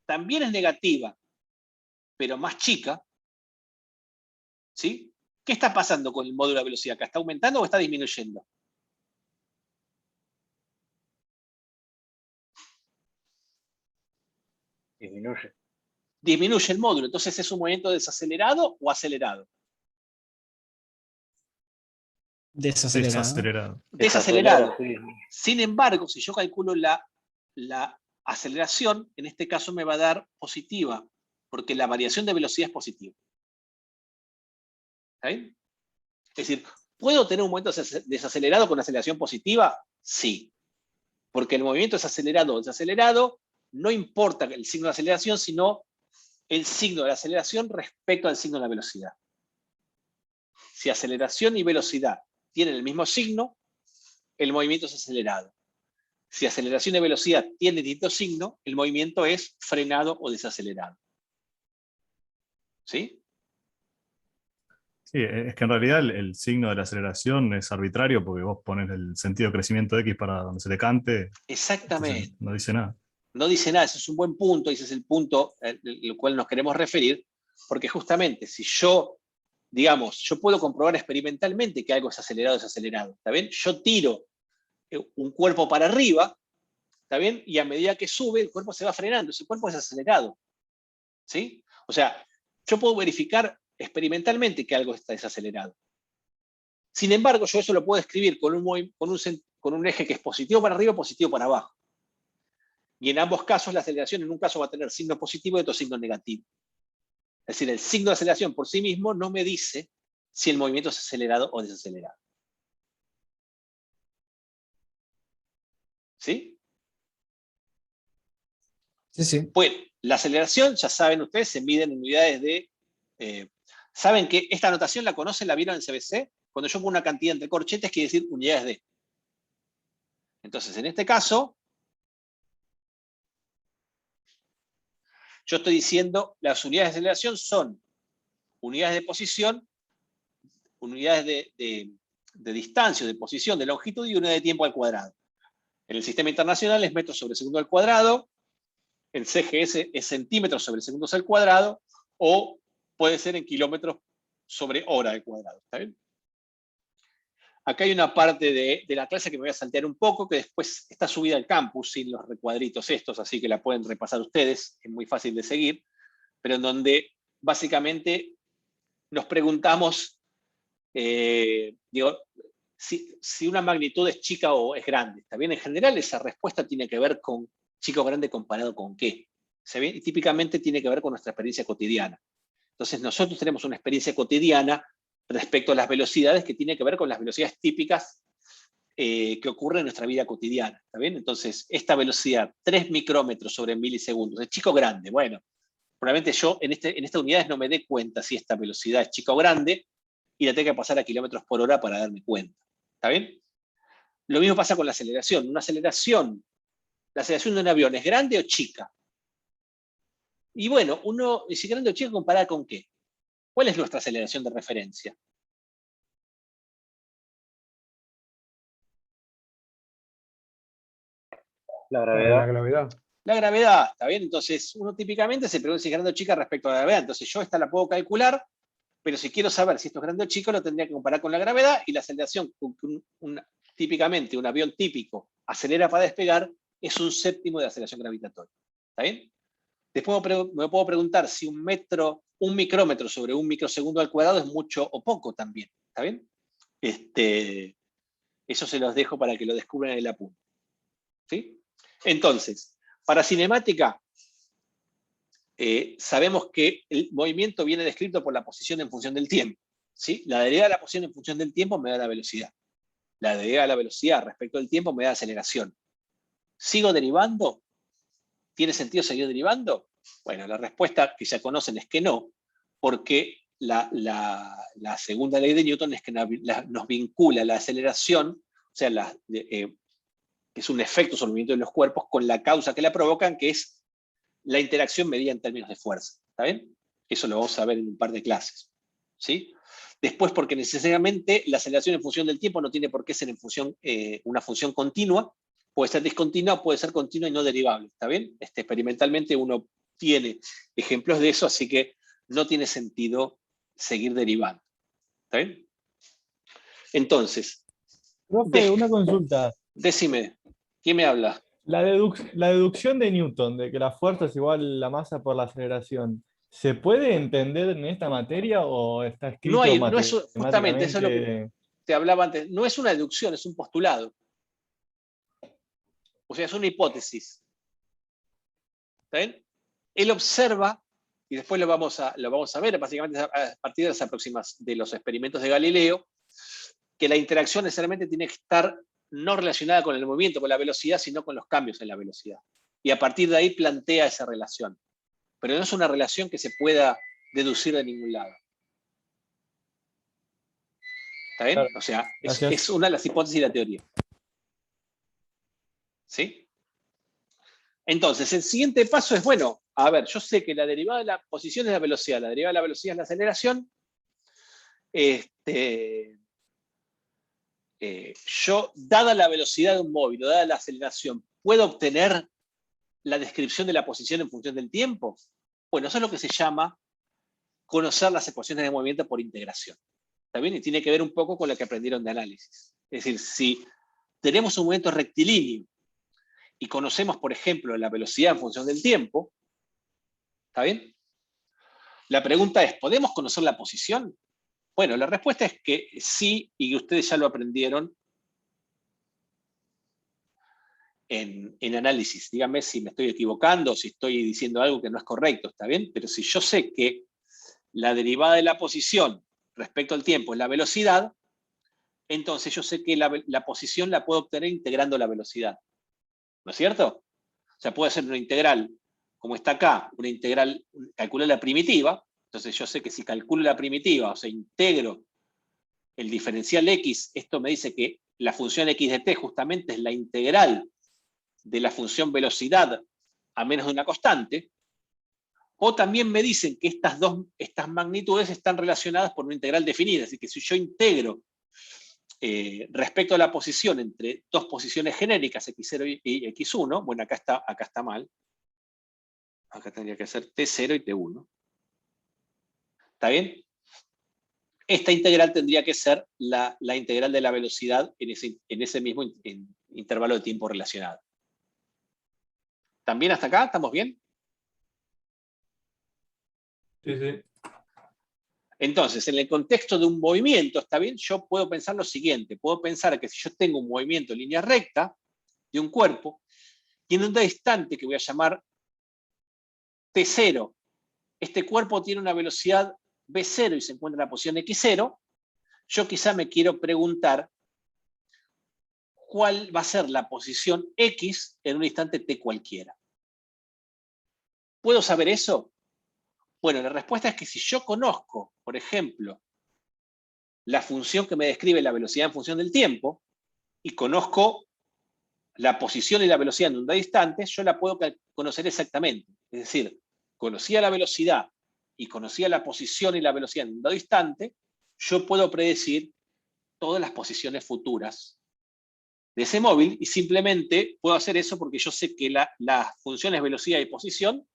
también es negativa, pero más chica, ¿sí? ¿Qué está pasando con el módulo de velocidad acá? ¿Está aumentando o está disminuyendo? Disminuye. Disminuye el módulo, entonces es un movimiento desacelerado o acelerado. Desacelerado. Desacelerado. Sin embargo, si yo calculo la aceleración, en este caso me va a dar positiva, porque la variación de velocidad es positiva. ¿Está bien? Es decir, ¿puedo tener un movimiento desacelerado con aceleración positiva? Sí. Porque el movimiento es acelerado o desacelerado, no importa el signo de aceleración, sino el signo de la aceleración respecto al signo de la velocidad. Si aceleración y velocidad tienen el mismo signo, el movimiento es acelerado. Si aceleración y velocidad tienen distinto signo, el movimiento es frenado o desacelerado. ¿Sí? Sí, es que en realidad el signo de la aceleración es arbitrario porque vos pones el sentido de crecimiento X para donde se te cante. Exactamente. No dice nada. No dice nada, ese es un buen punto, ese es el punto al cual nos queremos referir, porque justamente si yo, digamos, yo puedo comprobar experimentalmente que algo es acelerado o desacelerado, ¿está bien? Yo tiro un cuerpo para arriba, ¿está bien? Y a medida que sube, el cuerpo se va frenando, ese cuerpo es acelerado, ¿sí? O sea, yo puedo verificar experimentalmente que algo está desacelerado. Sin embargo, yo eso lo puedo escribir con un eje que es positivo para arriba o positivo para abajo. Y en ambos casos la aceleración en un caso va a tener signo positivo y otro signo negativo. Es decir, el signo de aceleración por sí mismo no me dice si el movimiento es acelerado o desacelerado. ¿Sí? Sí, sí. Bueno, la aceleración, ya saben ustedes, se mide en unidades de... ¿Saben que esta notación la conocen, la vieron en CBC? Cuando yo pongo una cantidad entre corchetes, quiere decir unidades de. Entonces, en este caso, yo estoy diciendo las unidades de aceleración son unidades de posición, unidades de distancia, de posición, de longitud y unidad de tiempo al cuadrado. En el sistema internacional es metros sobre segundo al cuadrado, en CGS es centímetros sobre segundos al cuadrado, o puede ser en kilómetros sobre hora al cuadrado. ¿Está bien? Acá hay una parte de la clase que me voy a saltear un poco, que después está subida al campus sin los recuadritos estos, así que la pueden repasar ustedes, es muy fácil de seguir, pero en donde básicamente nos preguntamos, digo, si una magnitud es chica o es grande. ¿Está bien? En general esa respuesta tiene que ver con chico o grande comparado con qué. ¿Se ve? Y típicamente tiene que ver con nuestra experiencia cotidiana. Entonces nosotros tenemos una experiencia cotidiana respecto a las velocidades que tiene que ver con las velocidades típicas que ocurren en nuestra vida cotidiana. ¿Está bien? Entonces, esta velocidad, 3 micrómetros sobre milisegundos, es chico o grande. Bueno, probablemente yo en estas unidades no me dé cuenta si esta velocidad es chica o grande y la tengo que pasar a kilómetros por hora para darme cuenta. ¿Está bien? Lo mismo pasa con la aceleración. ¿La aceleración de un avión es grande o chica? Y bueno, si grande o chica, ¿comparada con qué? ¿Cuál es nuestra aceleración de referencia? La gravedad. La gravedad. La gravedad, ¿está bien? Entonces, uno típicamente se pregunta si es grande o chica respecto a la gravedad. Entonces, yo esta la puedo calcular, pero si quiero saber si esto es grande o chico, lo tendría que comparar con la gravedad, y la aceleración con que típicamente un avión típico acelera para despegar es 1/7 de aceleración gravitatoria. ¿Está bien? Después me puedo preguntar si un micrómetro sobre un microsegundo al cuadrado es mucho o poco también. ¿Está bien? Eso se los dejo para que lo descubran en el apunte. ¿Sí? Entonces, para cinemática, sabemos que el movimiento viene descrito por la posición en función del tiempo. ¿Sí? La derivada de la posición en función del tiempo me da la velocidad. La derivada de la velocidad respecto del tiempo me da aceleración. ¿Sigo derivando? ¿Tiene sentido seguir derivando? Bueno, la respuesta que ya conocen es que no, porque la segunda ley de Newton es que nos vincula la aceleración, o sea, es un efecto sobre el movimiento de los cuerpos, con la causa que la provocan, que es la interacción medida en términos de fuerza. ¿Está bien? Eso lo vamos a ver en un par de clases. ¿Sí? Después, porque necesariamente la aceleración en función del tiempo no tiene por qué ser una función continua, puede ser discontinua, puede ser continua y no derivable. ¿Está bien? Experimentalmente uno tiene ejemplos de eso, así que no tiene sentido seguir derivando. ¿Está bien? Entonces. Profe, una consulta. Decime, ¿quién me habla? La deducción de Newton, de que la fuerza es igual a la masa por la aceleración, ¿se puede entender en esta materia o está escrito justamente, eso es lo que te hablaba antes. No es una deducción, es un postulado. O sea, es una hipótesis. ¿Está bien? Él observa, y después lo vamos a ver, básicamente a partir de los experimentos de Galileo, que la interacción necesariamente tiene que estar no relacionada con el movimiento, con la velocidad, sino con los cambios en la velocidad. Y a partir de ahí plantea esa relación. Pero no es una relación que se pueda deducir de ningún lado. ¿Está bien? O sea, es una de las hipótesis de la teoría. ¿Sí? Entonces, el siguiente paso es, bueno, a ver, yo sé que la derivada de la posición es la velocidad, la derivada de la velocidad es la aceleración. Yo, dada la velocidad de un móvil o dada la aceleración, ¿puedo obtener la descripción de la posición en función del tiempo? Bueno, eso es lo que se llama conocer las ecuaciones de movimiento por integración. ¿Está bien? Y tiene que ver un poco con lo que aprendieron de análisis. Es decir, si tenemos un movimiento rectilíneo y conocemos, por ejemplo, la velocidad en función del tiempo, ¿está bien? La pregunta es, ¿podemos conocer la posición? Bueno, la respuesta es que sí, y ustedes ya lo aprendieron en análisis. Díganme si me estoy equivocando, si estoy diciendo algo que no es correcto, ¿está bien? Pero si yo sé que la derivada de la posición respecto al tiempo es la velocidad, entonces yo sé que la posición la puedo obtener integrando la velocidad. ¿no es cierto? O sea, puedo hacer una integral, como está acá, una integral, calcular la primitiva, entonces yo sé que si calculo la primitiva, o sea, integro el diferencial x, esto me dice que la función x de t justamente es la integral de la función velocidad a menos de una constante, o también me dicen que estas magnitudes están relacionadas por una integral definida, así que si yo integro respecto a la posición entre dos posiciones genéricas, x0 y x1, bueno, acá está mal, acá tendría que ser t0 y t1, ¿está bien? Esta integral tendría que ser la integral de la velocidad en ese mismo intervalo de tiempo relacionado. ¿También hasta acá? ¿Estamos bien? Sí, sí. Entonces, en el contexto de un movimiento, ¿está bien? Yo puedo pensar lo siguiente. Puedo pensar que si yo tengo un movimiento en línea recta de un cuerpo, y en un instante que voy a llamar T0, este cuerpo tiene una velocidad V0 y se encuentra en la posición X0, yo quizá me quiero preguntar cuál va a ser la posición X en un instante T cualquiera. ¿Puedo saber eso? Bueno, la respuesta es que si yo conozco, por ejemplo, la función que me describe la velocidad en función del tiempo, y conozco la posición y la velocidad en un dado instante, yo la puedo conocer exactamente. Es decir, conocía la velocidad y conocía la posición y la velocidad en un dado instante, yo puedo predecir todas las posiciones futuras de ese móvil, y simplemente puedo hacer eso porque yo sé que las funciones velocidad y posición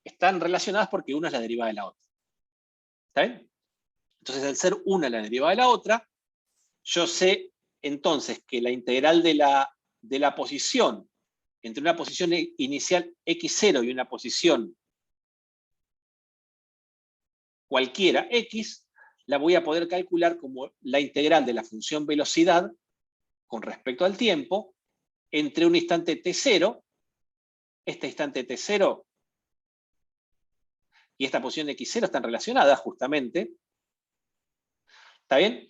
están relacionadas porque una es la derivada de la otra. ¿Está bien? Entonces, al ser una la derivada de la otra, yo sé entonces que la integral de la posición entre una posición inicial x0 y una posición cualquiera x, la voy a poder calcular como la integral de la función velocidad con respecto al tiempo entre un instante t0, este instante t0 y esta posición x0 están relacionadas justamente, ¿está bien?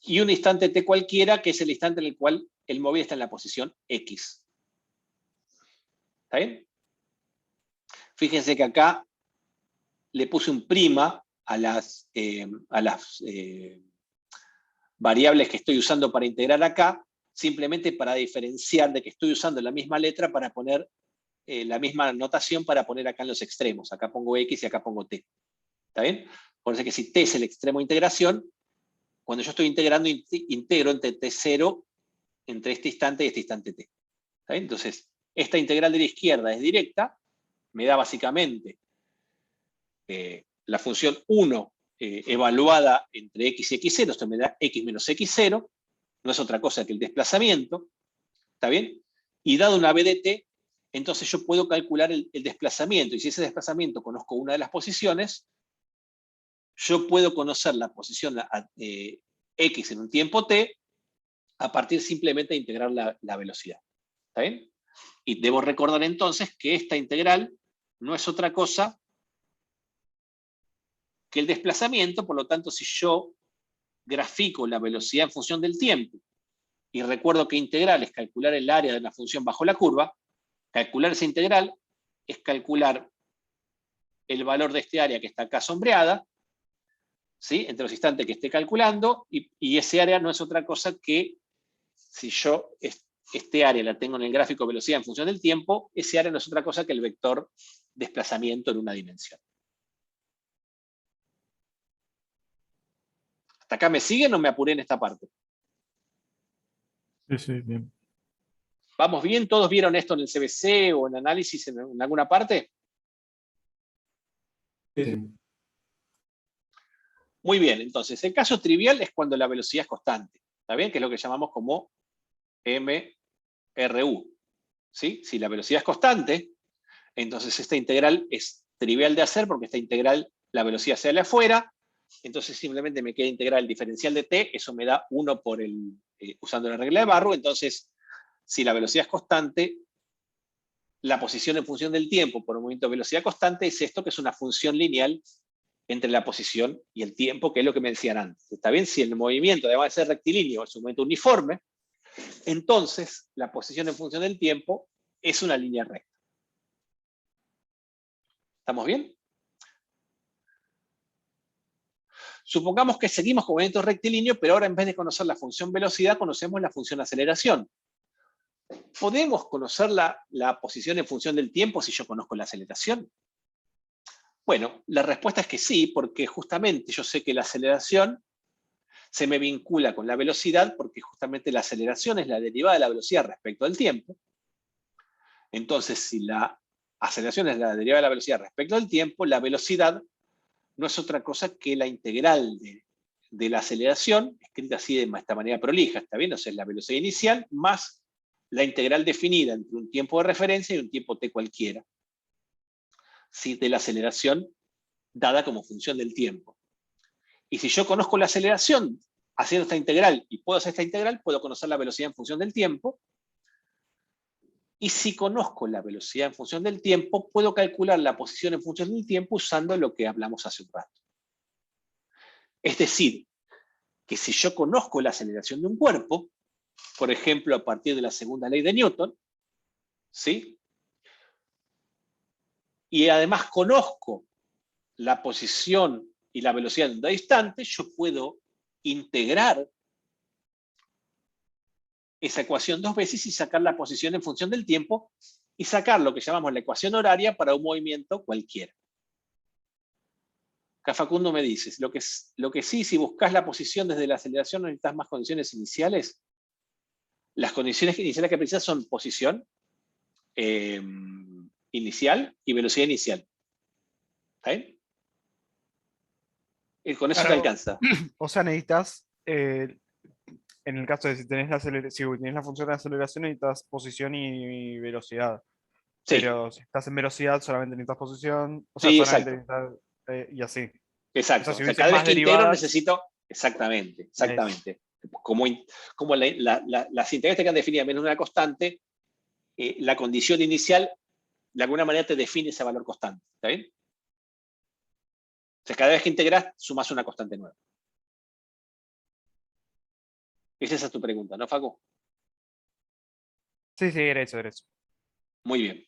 Y un instante t cualquiera, que es el instante en el cual el móvil está en la posición x. ¿Está bien? Fíjense que acá le puse un prima a las variables que estoy usando para integrar acá, simplemente para diferenciar de que estoy usando la misma letra para poner la misma notación para poner acá en los extremos. Acá pongo x y acá pongo t. ¿Está bien? Por eso que si t es el extremo de integración, cuando yo estoy integrando, integro entre t0, entre este instante y este instante t. ¿Está bien? Entonces, esta integral de la izquierda es directa, me da básicamente la función 1 evaluada entre x y x0, esto me da x menos x0, no es otra cosa que el desplazamiento, ¿está bien? Y dado una b de t, entonces yo puedo calcular el desplazamiento, y si ese desplazamiento conozco una de las posiciones, yo puedo conocer la posición x en un tiempo t a partir simplemente de integrar la velocidad. ¿Está bien? Y debo recordar entonces que esta integral no es otra cosa que el desplazamiento, por lo tanto, si yo grafico la velocidad en función del tiempo, y recuerdo que integral es calcular el área de la función bajo la curva, calcular esa integral es calcular el valor de este área que está acá sombreada, ¿sí? Entre los instantes que esté calculando, y ese área no es otra cosa que, si yo este área la tengo en el gráfico velocidad en función del tiempo, ese área no es otra cosa que el vector desplazamiento en una dimensión. ¿Hasta acá me siguen o me apuré en esta parte? Sí, sí, bien. ¿Vamos bien? ¿Todos vieron esto en el CBC o en análisis en alguna parte? Sí. Muy bien, entonces, el caso trivial es cuando la velocidad es constante, ¿está bien? Que es lo que llamamos como MRU. ¿Sí? Si la velocidad es constante, entonces esta integral es trivial de hacer porque esta integral, la velocidad sale afuera, entonces simplemente me queda integrar el diferencial de t, eso me da 1 por usando la regla de Barrow, entonces si la velocidad es constante, la posición en función del tiempo por un movimiento de velocidad constante es esto, que es una función lineal entre la posición y el tiempo, que es lo que me decían antes. ¿Está bien? Si el movimiento, además de ser rectilíneo, es un movimiento uniforme, entonces la posición en función del tiempo es una línea recta. ¿Estamos bien? Supongamos que seguimos con movimiento rectilíneo, pero ahora en vez de conocer la función velocidad, conocemos la función aceleración. ¿Podemos conocer la posición en función del tiempo si yo conozco la aceleración? Bueno, la respuesta es que sí, porque justamente yo sé que la aceleración se me vincula con la velocidad, porque justamente la aceleración es la derivada de la velocidad respecto al tiempo. Entonces, si la aceleración es la derivada de la velocidad respecto al tiempo, la velocidad no es otra cosa que la integral de la aceleración, escrita así de esta manera prolija, ¿está bien? O sea, es la velocidad inicial más la integral definida entre un tiempo de referencia y un tiempo t cualquiera, ¿sí? De la aceleración dada como función del tiempo. Y si yo conozco la aceleración haciendo esta integral y puedo hacer esta integral, puedo conocer la velocidad en función del tiempo. Y si conozco la velocidad en función del tiempo, puedo calcular la posición en función del tiempo usando lo que hablamos hace un rato. Es decir, que si yo conozco la aceleración de un cuerpo, por ejemplo, a partir de la segunda ley de Newton, ¿sí? Y además conozco la posición y la velocidad de onda distante, yo puedo integrar esa ecuación dos veces y sacar la posición en función del tiempo y sacar lo que llamamos la ecuación horaria para un movimiento cualquiera. Acá Facundo me dice, lo que sí, si buscas la posición desde la aceleración no necesitas más condiciones iniciales. Las condiciones iniciales que precisas son posición inicial y velocidad inicial. ¿Está bien? Con eso te alcanza. O sea, necesitas, en el caso de si tenés la función de aceleración, necesitas posición y velocidad. Sí. Pero si estás en velocidad, solamente necesitas posición. O sea, Sí, solamente exacto. necesitas, y así. Exacto. O sea, si O sea, hubiese cada vez más que integro derivadas, necesito... Exactamente. Como las integrales que han definido menos una constante, la condición inicial de alguna manera te define ese valor constante. ¿Está bien? O sea, cada vez que integras, sumas una constante nueva. Esa es tu pregunta, ¿no, Facu? sí, era eso. Muy bien.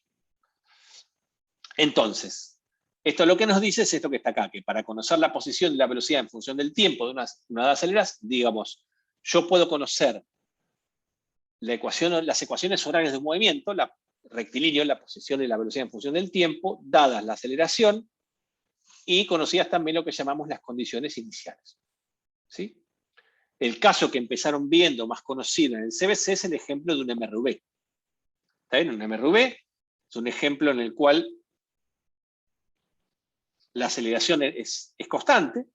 Entonces, esto lo que nos dice es esto que está acá, que para conocer la posición y la velocidad en función del tiempo de una aceleras, digamos, yo puedo conocer las ecuaciones horarias de un movimiento, la rectilíneo, la posición y la velocidad en función del tiempo, dadas la aceleración, y conocidas también lo que llamamos las condiciones iniciales. ¿Sí? El caso que empezaron viendo más conocido en el CBC es el ejemplo de un MRV. ¿Está bien? Un MRV es un ejemplo en el cual la aceleración es constante.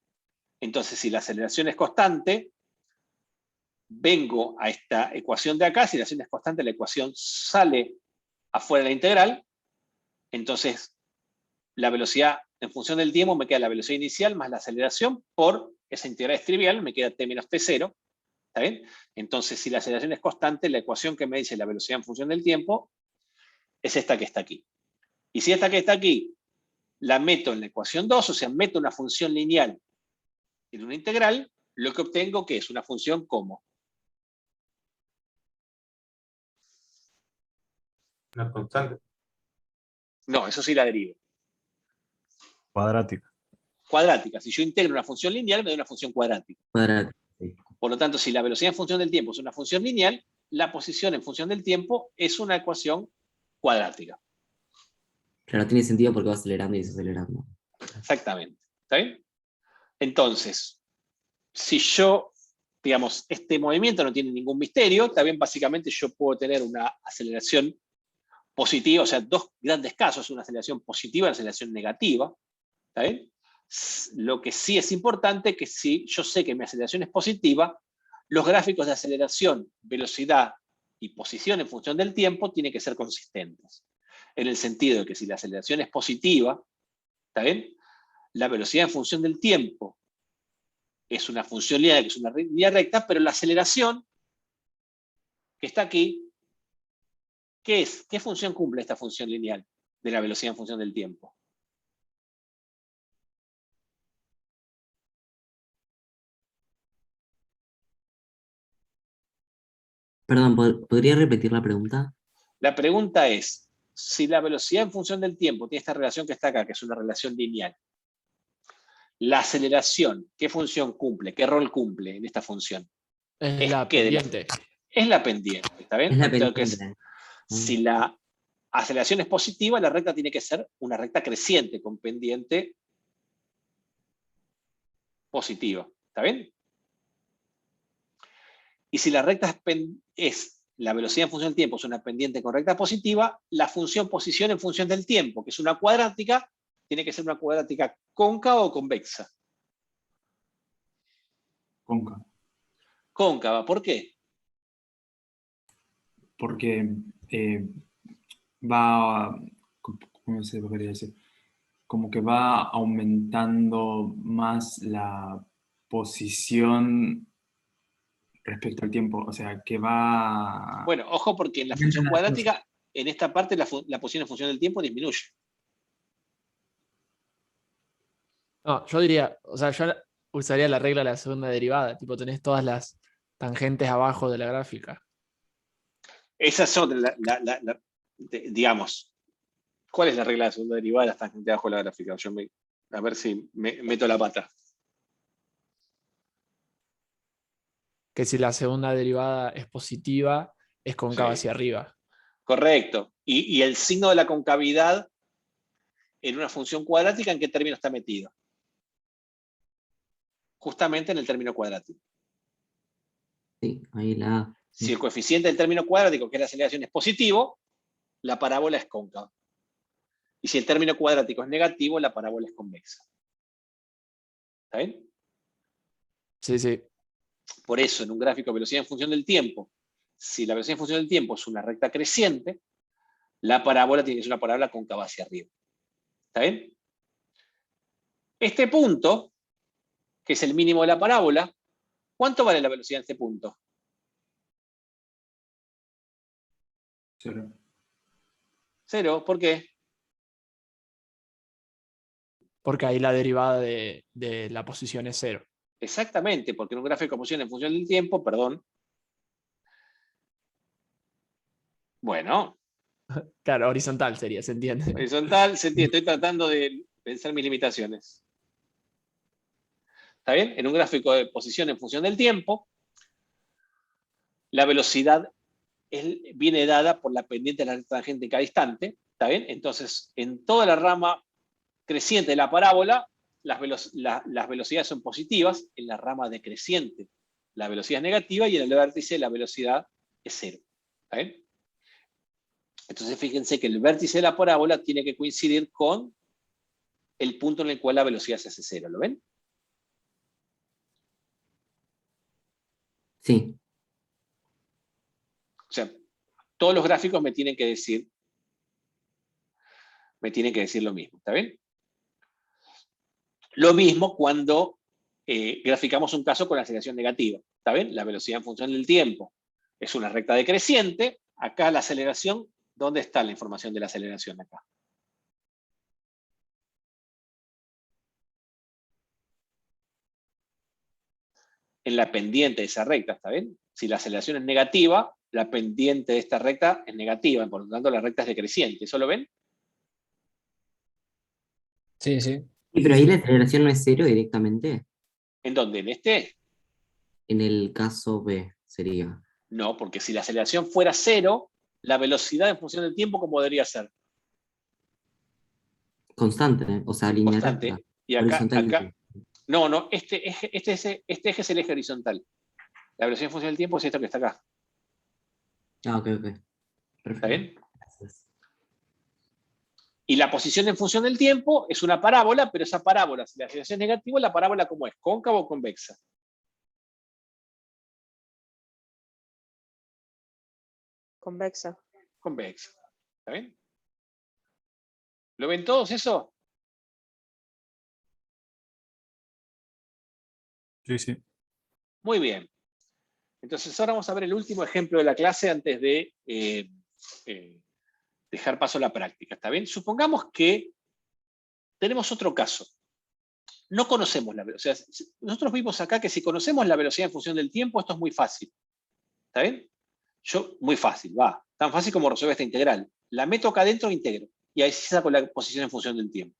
Entonces, si la aceleración es constante, vengo a esta ecuación de acá. Si la aceleración es constante, la ecuación sale afuera de la integral. Entonces, la velocidad en función del tiempo me queda la velocidad inicial más la aceleración por esa integral es trivial, me queda t menos t0. ¿Está bien? Entonces, si la aceleración es constante, la ecuación que me dice la velocidad en función del tiempo es esta que está aquí. Y si esta que está aquí la meto en la ecuación 2, o sea, meto una función lineal en una integral, lo que obtengo que es una función como Una constante. no, eso sí la derivo. Cuadrática. Cuadrática. Si yo integro una función lineal, me da una función cuadrática. Cuadrática, sí. Por lo tanto, si la velocidad en función del tiempo es una función lineal, la posición en función del tiempo es una ecuación cuadrática. Claro, tiene sentido porque va acelerando y desacelerando. Exactamente. ¿Está bien? Entonces, si yo, digamos, este movimiento no tiene ningún misterio, también básicamente yo puedo tener una aceleración positiva, o sea, dos grandes casos, una aceleración positiva y una aceleración negativa. ¿Está bien? Lo que sí es importante es que si yo sé que mi aceleración es positiva, los gráficos de aceleración, velocidad y posición en función del tiempo tienen que ser consistentes. En el sentido de que si la aceleración es positiva, ¿está bien? La velocidad en función del tiempo es una función lineal, que es una línea recta, pero la aceleración que está aquí, ¿qué es? ¿Qué función cumple esta función lineal de la velocidad en función del tiempo? Perdón, ¿podría repetir la pregunta? La pregunta es, si la velocidad en función del tiempo tiene esta relación que está acá, que es una relación lineal, la aceleración, ¿qué función cumple? ¿Qué rol cumple en esta función? Es la que pendiente. Es la pendiente, ¿está bien? Es la Entonces, pendiente. si la aceleración es positiva, la recta tiene que ser una recta creciente con pendiente positiva, ¿está bien? Y si la recta es la velocidad en función del tiempo, es una pendiente con recta positiva, la función posición en función del tiempo, que es una cuadrática, tiene que ser una cuadrática cóncava o convexa. Cóncava. Cóncava, ¿por qué? Porque va, ¿cómo se podría decir? Como que va aumentando más la posición respecto al tiempo, o sea, que va... Bueno, ojo porque en la función cuadrática, en esta parte la posición en función del tiempo disminuye. No, yo diría, o sea, yo usaría la regla de la segunda derivada, tipo tenés todas las tangentes abajo de la gráfica. Esa es otra, digamos, ¿cuál es la regla de la segunda derivada de las tangentes abajo de la gráfica? A ver si me meto la pata. Que si la segunda derivada es positiva, es cóncava Sí. hacia arriba. Correcto. Y el signo de la concavidad en una función cuadrática, ¿en qué término está metido? Justamente en el término cuadrático. Sí, ahí la... Si el coeficiente del término cuadrático, que es la aceleración, es positivo, la parábola es cóncava. Y si el término cuadrático es negativo, la parábola es convexa. ¿Está bien? Sí, sí. Por eso, en un gráfico de velocidad en función del tiempo, si la velocidad en función del tiempo es una recta creciente, la parábola tiene que ser una parábola cóncava hacia arriba. ¿Está bien? Este punto, que es el mínimo de la parábola, ¿cuánto vale la velocidad en este punto? 0. 0, ¿por qué? Porque ahí la derivada de la posición es 0. Exactamente, porque en un gráfico de posición en función del tiempo, perdón. Bueno. Claro, horizontal sería, ¿se entiende? Horizontal, se entiende. Estoy tratando de pensar mis limitaciones. ¿Está bien? En un gráfico de posición en función del tiempo, la velocidad viene dada por la pendiente de la tangente en cada instante. ¿Está bien? Entonces, en toda la rama creciente de la parábola, las velocidades son positivas. En la rama decreciente, la velocidad es negativa, y en el vértice la velocidad es 0. ¿Está bien? Entonces, fíjense que el vértice de la parábola tiene que coincidir con el punto en el cual la velocidad se hace 0. ¿Lo ven? Sí. O sea, todos los gráficos me tienen que decir lo mismo. ¿Está bien? Lo mismo cuando graficamos un caso con aceleración negativa. ¿Está bien? La velocidad en función del tiempo es una recta decreciente. Acá la aceleración, ¿dónde está la información de la aceleración acá? En la pendiente de esa recta, ¿está bien? Si la aceleración es negativa, la pendiente de esta recta es negativa, por lo tanto la recta es decreciente. ¿Eso lo ven? Sí, sí. Sí, pero ahí la aceleración no es 0 directamente. ¿En dónde? ¿En este? En el caso B sería. No, porque si la aceleración fuera 0, la velocidad en función del tiempo, ¿cómo debería ser? Constante, o sea, línea Constante. recta. Y acá, Horizontal. no, este eje es el eje horizontal. La velocidad en función del tiempo es esto que está acá. Ah, ok. Perfecto. ¿Está bien? Y la posición en función del tiempo es una parábola, pero esa parábola, si la aceleración es negativa, ¿la parábola cómo es? ¿Cóncava o convexa? Convexa. Convexa. ¿Está bien? ¿Lo ven todos eso? Sí, sí. Muy bien. Entonces ahora vamos a ver el último ejemplo de la clase antes de dejar paso a la práctica. ¿Está bien? Supongamos que tenemos otro caso. No conocemos la velocidad. O sea, nosotros vimos acá que si conocemos la velocidad en función del tiempo, esto es muy fácil. ¿Está bien? Muy fácil, va. Tan fácil como resolver esta integral. La meto acá adentro e integro. Y ahí sí saco la posición en función del tiempo.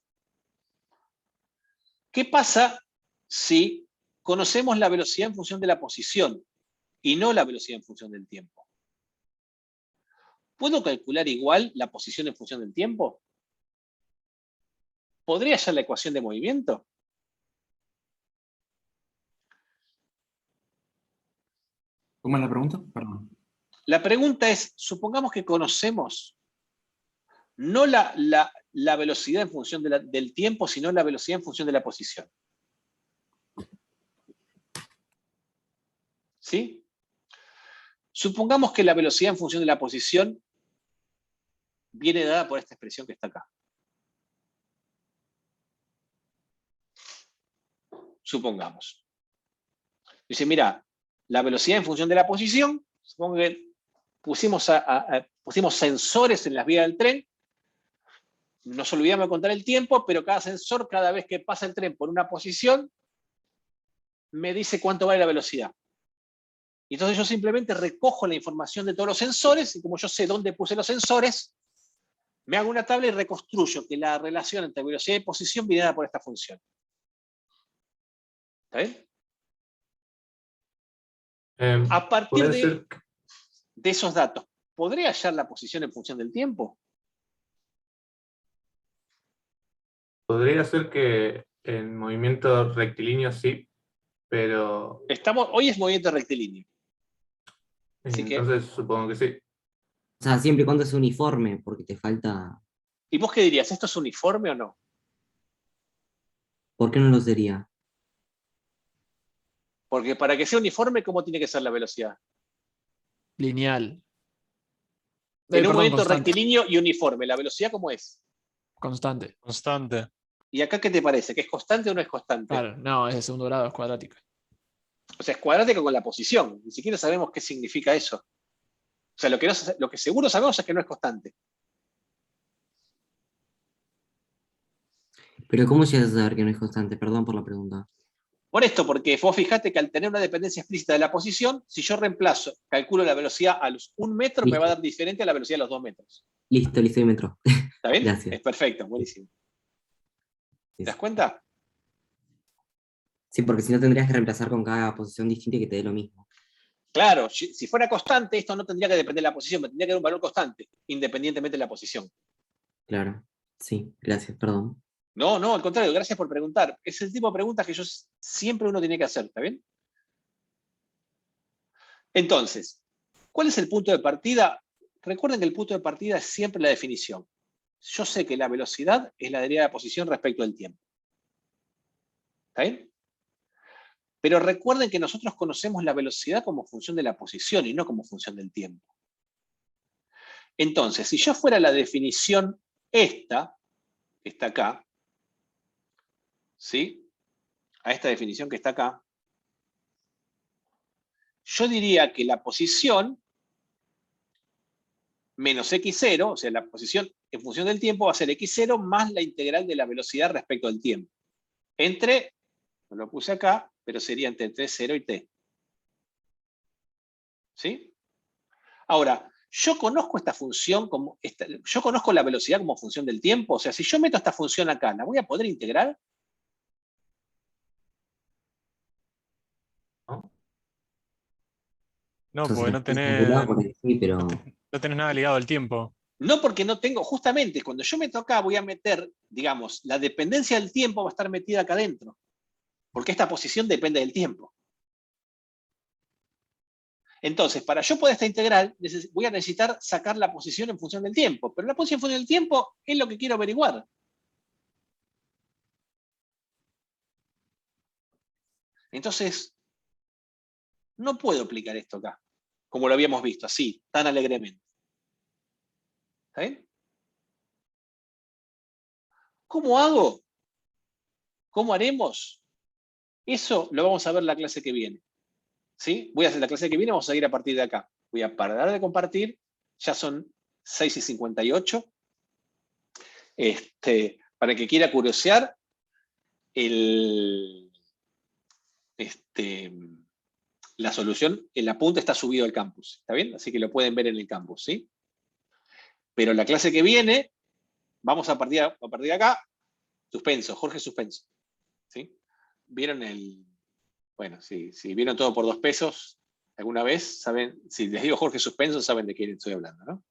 ¿Qué pasa si conocemos la velocidad en función de la posición y no la velocidad en función del tiempo? ¿Puedo calcular igual la posición en función del tiempo? ¿Podría hallar la ecuación de movimiento? ¿Cómo es la pregunta? Perdón. La pregunta es, supongamos que conocemos no la velocidad en función del tiempo, sino la velocidad en función de la posición. ¿Sí? Supongamos que la velocidad en función de la posición viene dada por esta expresión que está acá. Supongamos. Dice, mira, la velocidad en función de la posición, supongo que pusimos sensores en las vías del tren, nos olvidamos de contar el tiempo, pero cada sensor, cada vez que pasa el tren por una posición, me dice cuánto vale la velocidad. Y entonces yo simplemente recojo la información de todos los sensores, y como yo sé dónde puse los sensores, me hago una tabla y reconstruyo que la relación entre velocidad y posición viene dada por esta función. ¿Está bien? A partir de esos datos, ¿podré hallar la posición en función del tiempo? Podría ser que en movimiento rectilíneo sí, pero Hoy es movimiento rectilíneo. Así que, entonces supongo que sí. O sea, siempre y cuando es uniforme, porque te falta. ¿y vos qué dirías? ¿Esto es uniforme o no? ¿Por qué no lo sería? Porque para que sea uniforme, ¿cómo tiene que ser la velocidad? Lineal. En un Perdón, movimiento constante. rectilíneo y uniforme, ¿la velocidad cómo es? Constante. Constante. ¿Y acá qué te parece? ¿Que es constante o no es constante? Claro, no, es de segundo grado, es cuadrática. O sea, es cuadrática con la posición. Ni siquiera sabemos qué significa eso. O sea, lo que seguro sabemos es que no es constante. Pero ¿cómo llegas a saber que no es constante? Perdón por la pregunta. Por esto, porque vos fijate que al tener una dependencia explícita de la posición, si yo reemplazo, calculo la velocidad a los 1 metro, me va a dar diferente a la velocidad a los 2 metros. Listo, y me entró. ¿Está bien? Gracias. Es perfecto, buenísimo. ¿Te das cuenta? Sí, porque si no tendrías que reemplazar con cada posición distinta y que te dé lo mismo. Claro, si fuera constante, esto no tendría que depender de la posición, me tendría que dar un valor constante, independientemente de la posición. Claro. Sí, gracias, perdón. No, no, al contrario, gracias por preguntar. Es el tipo de preguntas que siempre uno tiene que hacer, ¿está bien? Entonces, ¿cuál es el punto de partida? Recuerden que el punto de partida es siempre la definición. Yo sé que la velocidad es la derivada de posición respecto al tiempo. ¿Está bien? Pero recuerden que nosotros conocemos la velocidad como función de la posición y no como función del tiempo. Entonces, si yo fuera la definición esta, que está acá, ¿sí? A esta definición que está acá, yo diría que la posición menos x0, o sea, la posición en función del tiempo va a ser x0 más la integral de la velocidad respecto al tiempo. Entre, no lo puse acá, pero sería entre t0 y t. ¿Sí? Ahora, yo conozco esta función como, yo conozco la velocidad como función del tiempo, o sea, si yo meto esta función acá, ¿la voy a poder integrar? No, Entonces, porque no calculada tenés, por ahí, sí, pero. no tenés nada ligado al tiempo. No, porque no tengo, justamente, cuando yo meto acá voy a meter, digamos, la dependencia del tiempo va a estar metida acá adentro, porque esta posición depende del tiempo. Entonces, para yo poder esta integral, voy a necesitar sacar la posición en función del tiempo, pero la posición en función del tiempo es lo que quiero averiguar. Entonces, no puedo aplicar esto acá, como lo habíamos visto, así, tan alegremente. ¿Está bien? ¿Cómo hago? ¿Cómo haremos? Eso lo vamos a ver la clase que viene. ¿Sí? Voy a hacer la clase que viene, vamos a seguir a partir de acá. Voy a parar de compartir, ya son 6:58. Para el que quiera curiosear, la la solución, el apunte está subido al campus, ¿está bien? Así que lo pueden ver en el campus, ¿sí? Pero la clase que viene, vamos a partir de acá, suspenso, Jorge suspenso, ¿sí? ¿Vieron el...? Bueno, si vieron todo por 2 pesos alguna vez, saben, si les digo Jorge suspenso, saben de quién estoy hablando, ¿no?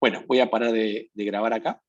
Bueno, voy a parar de grabar acá.